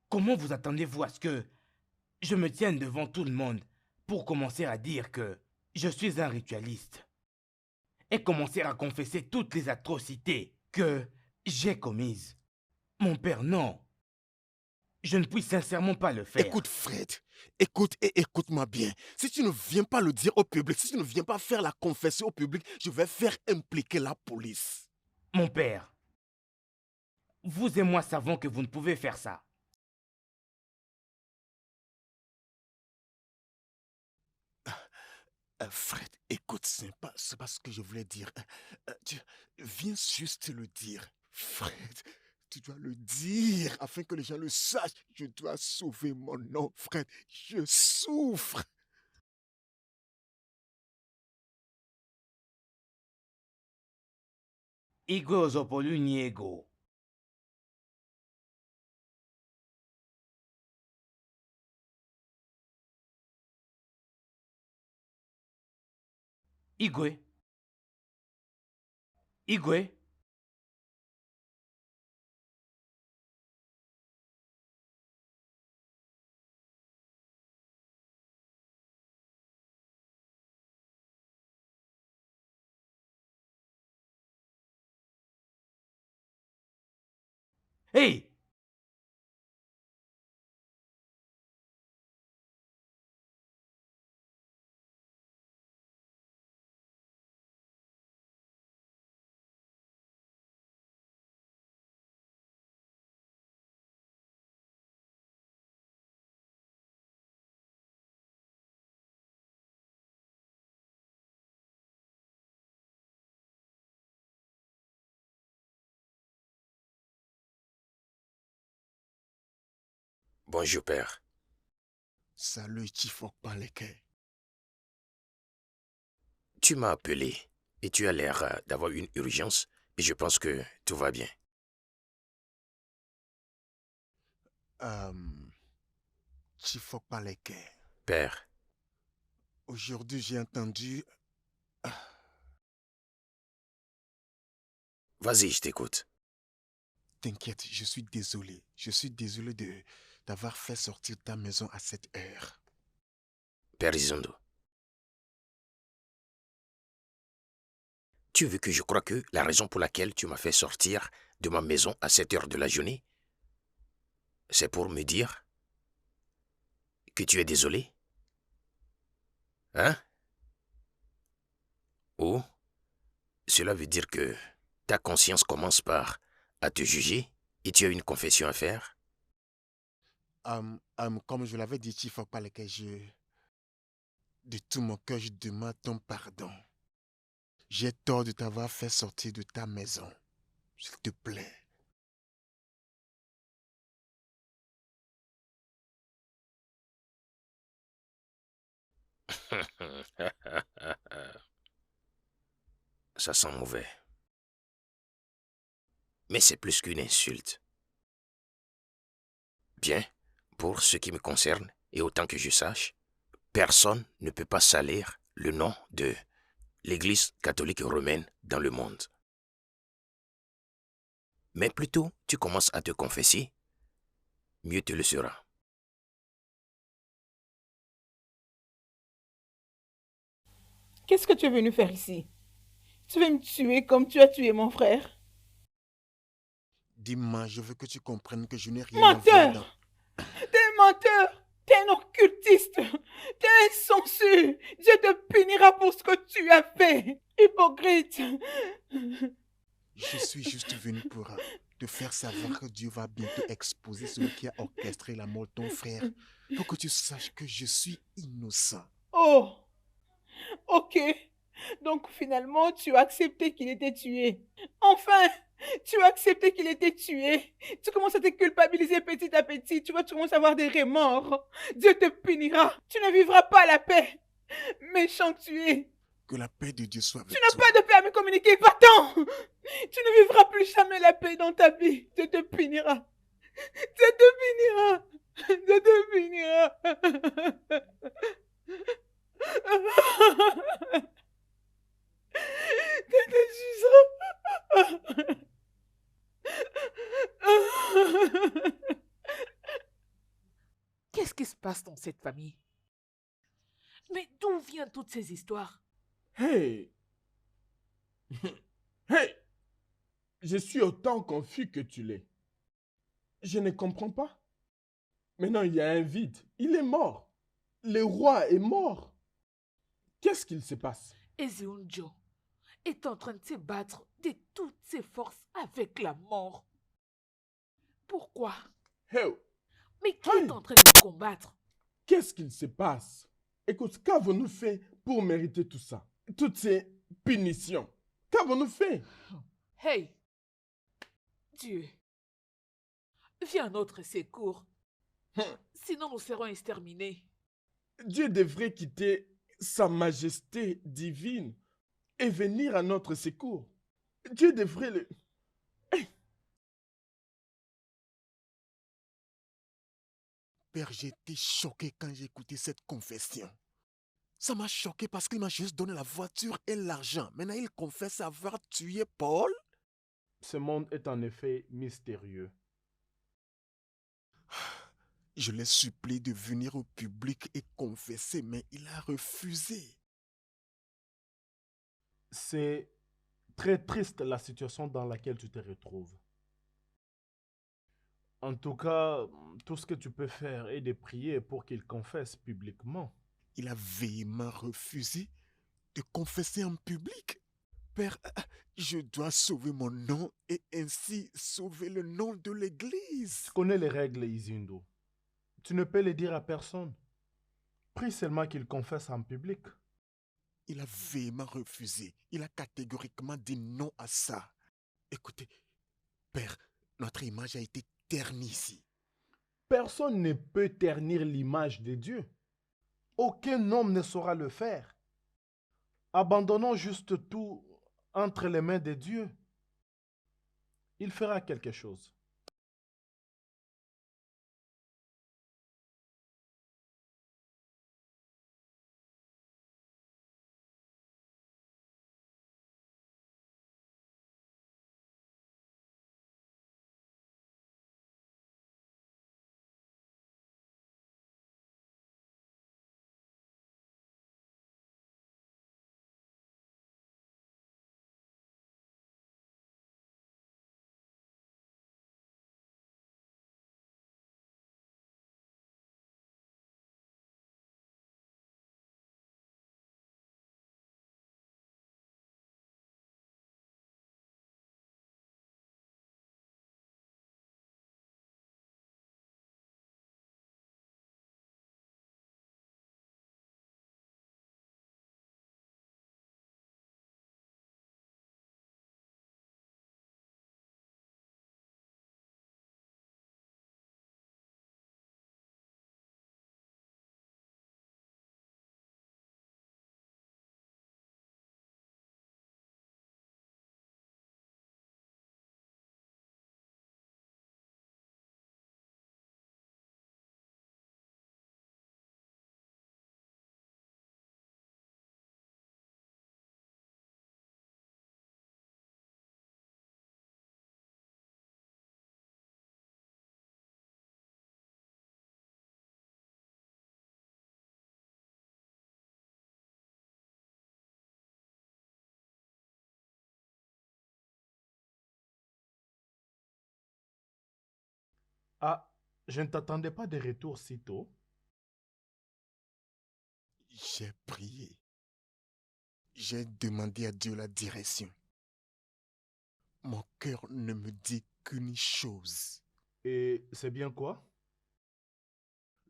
comment vous attendez-vous à ce que je me tienne devant tout le monde pour commencer à dire que je suis un ritualiste et commencer à confesser toutes les atrocités que j'ai commises? Mon père, non. Je ne puis sincèrement pas le faire. Écoute, Fred, écoute et écoute-moi bien. Si tu ne viens pas le dire au public, si tu ne viens pas faire la confession au public, je vais faire impliquer la police. Mon père, vous et moi savons que vous ne pouvez faire ça. Fred, écoute, c'est pas ce que je voulais dire. Viens juste le dire. Fred, Tu dois le dire afin que les gens le sachent. Je dois sauver mon nom, Fred. Je souffre. Igwe ozopolu ni ego. Igwe. Igwe. Hey! Bonjour, père. Salut, Chifok Paleke. Tu m'as appelé et tu as l'air d'avoir une urgence et je pense que tout va bien. Chifok Paleke. Père, Aujourd'hui, j'ai entendu... vas-y, je t'écoute. T'inquiète, je suis désolé. Je suis désolé d'avoir fait sortir ta maison à cette heure. Père Izondo. Tu veux que je croie que la raison pour laquelle tu m'as fait sortir de ma maison à cette heure de la journée, c'est pour me dire que tu es désolé? Hein? Ou cela veut dire que ta conscience commence par à te juger et tu as une confession à faire? Comme je l'avais dit, Chifok Paleke, de tout mon cœur, je demande ton pardon. J'ai tort de t'avoir fait sortir de ta maison. S'il te plaît. Ça sent mauvais. Mais c'est plus qu'une insulte. Bien, pour ce qui me concerne, et autant que je sache, personne ne peut pas salir le nom de l'Église catholique romaine dans le monde. Mais plutôt tu commences à te confesser, mieux te le sera. Qu'est-ce que tu es venu faire ici? Tu veux me tuer comme tu as tué mon frère? Dis-moi, je veux que tu comprennes que je n'ai rien à voir dans... Menteur! T'es un menteur! T'es un occultiste! T'es un sensu! Dieu te punira pour ce que tu as fait! Hypocrite! Je suis juste venu pour te faire savoir que Dieu va bientôt exposer celui qui a orchestré la mort de ton frère. Pour que tu saches que je suis innocent. Oh! Ok. Donc finalement, tu as accepté qu'il était tué. Enfin, tu as accepté qu'il était tué. Tu commences à te culpabiliser petit à petit. Tu commences à avoir des remords. Dieu te punira. Tu ne vivras pas la paix. Méchant que tu es. Que la paix de Dieu soit avec Tu n'as toi. pas de paix à me communiquer. Va-t'en. Tu ne vivras plus jamais la paix dans ta vie. Dieu te punira. Dieu te punira. Dieu te punira. Dieu te jugera. Qu'est-ce qui se passe dans cette famille? Mais d'où viennent toutes ces histoires? Hey! Hey! Je suis autant confus que tu l'es. Je ne comprends pas. Maintenant, il y a un vide. Il est mort. Le roi est mort. Qu'est-ce qu'il se passe? Ezeunjo est en train de se battre de toutes ses forces avec la mort. Pourquoi? Hey! Mais qui Hey! est en train de le combattre? Qu'est-ce qu'il se passe? Écoute, qu'avons-nous fait pour mériter tout ça? Toutes ces punitions. Qu'avons-nous fait? Hey! Dieu, viens à notre secours. Sinon, nous serons exterminés. Dieu devrait quitter sa majesté divine et venir à notre secours. Dieu devrait le... Père, j'étais choqué quand j'ai écouté cette confession. Ça m'a choqué parce qu'il m'a juste donné la voiture et l'argent. Maintenant, il confesse avoir tué Paul. Ce monde est en effet mystérieux. Je l'ai supplié de venir au public et confesser, mais il a refusé. C'est très triste la situation dans laquelle tu te retrouves. En tout cas, tout ce que tu peux faire est de prier pour qu'il confesse publiquement. Il a véhément refusé de confesser en public. Père, je dois sauver mon nom et ainsi sauver le nom de l'Église. Tu connais les règles, Izindo. Tu ne peux les dire à personne. Prie seulement qu'il confesse en public. Il a véhément refusé. Il a catégoriquement dit non à ça. Écoutez, Père, notre image a été ternie ici. Personne ne peut ternir l'image de Dieu. Aucun homme ne saura le faire. Abandonnons juste tout entre les mains de Dieu. Il fera quelque chose. Ah, je ne t'attendais pas de retour si tôt. J'ai prié. J'ai demandé à Dieu la direction. Mon cœur ne me dit qu'une chose. Et c'est bien quoi?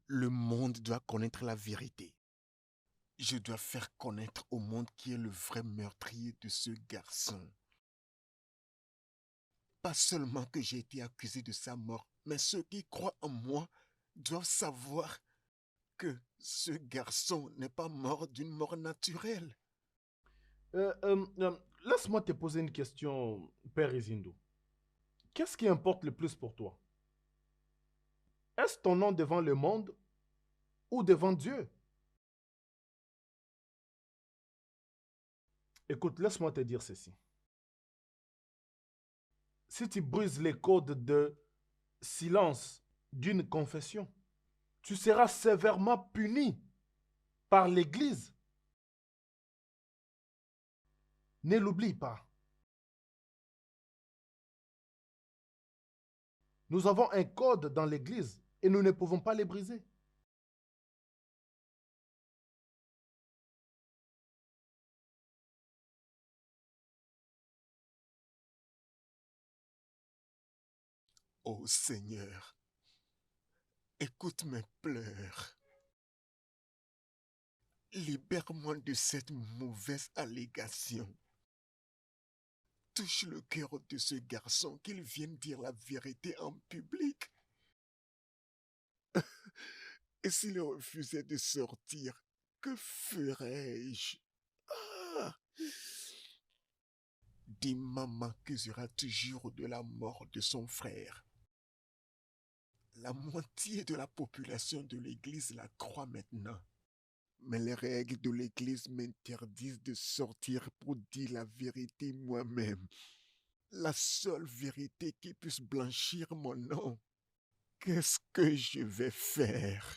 Le monde doit connaître la vérité. Je dois faire connaître au monde qui est le vrai meurtrier de ce garçon. Pas seulement que j'ai été accusé de sa mort, mais ceux qui croient en moi doivent savoir que ce garçon n'est pas mort d'une mort naturelle. Laisse-moi te poser une question, Père Izindo. Qu'est-ce qui importe le plus pour toi? Est-ce ton nom devant le monde ou devant Dieu? Écoute, laisse-moi te dire ceci. Si tu brises les codes de silence d'une confession, tu seras sévèrement puni par l'Église. Ne l'oublie pas. Nous avons un code dans l'Église et nous ne pouvons pas les briser. Ô Seigneur, écoute mes pleurs. Libère-moi de cette mauvaise allégation. Touche le cœur de ce garçon qu'il vienne dire la vérité en public. Et s'il refusait de sortir, que ferais-je? Ah! Dima m'accusera toujours de la mort de son frère. La moitié de la population de l'Église la croit maintenant. Mais les règles de l'Église m'interdisent de sortir pour dire la vérité moi-même. La seule vérité qui puisse blanchir mon nom. Qu'est-ce que je vais faire?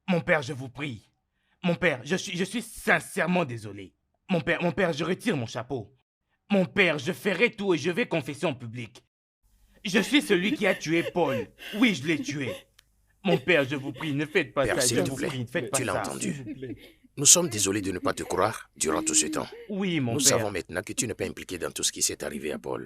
Mon père, je vous prie. Mon père, je suis sincèrement désolé. Mon père, je retire mon chapeau. Mon père, je ferai tout et je vais confesser en public. Je suis celui qui a tué Paul. Oui, je l'ai tué. Mon père, je vous prie, ne faites pas Père, ça. s'il Je te vous plaît, prie, ne faites pas tu l'as ça. entendu. Nous sommes désolés de ne pas te croire durant tout ce temps. Oui, mon Nous père. savons maintenant que tu n'es pas impliqué dans tout ce qui s'est arrivé à Paul.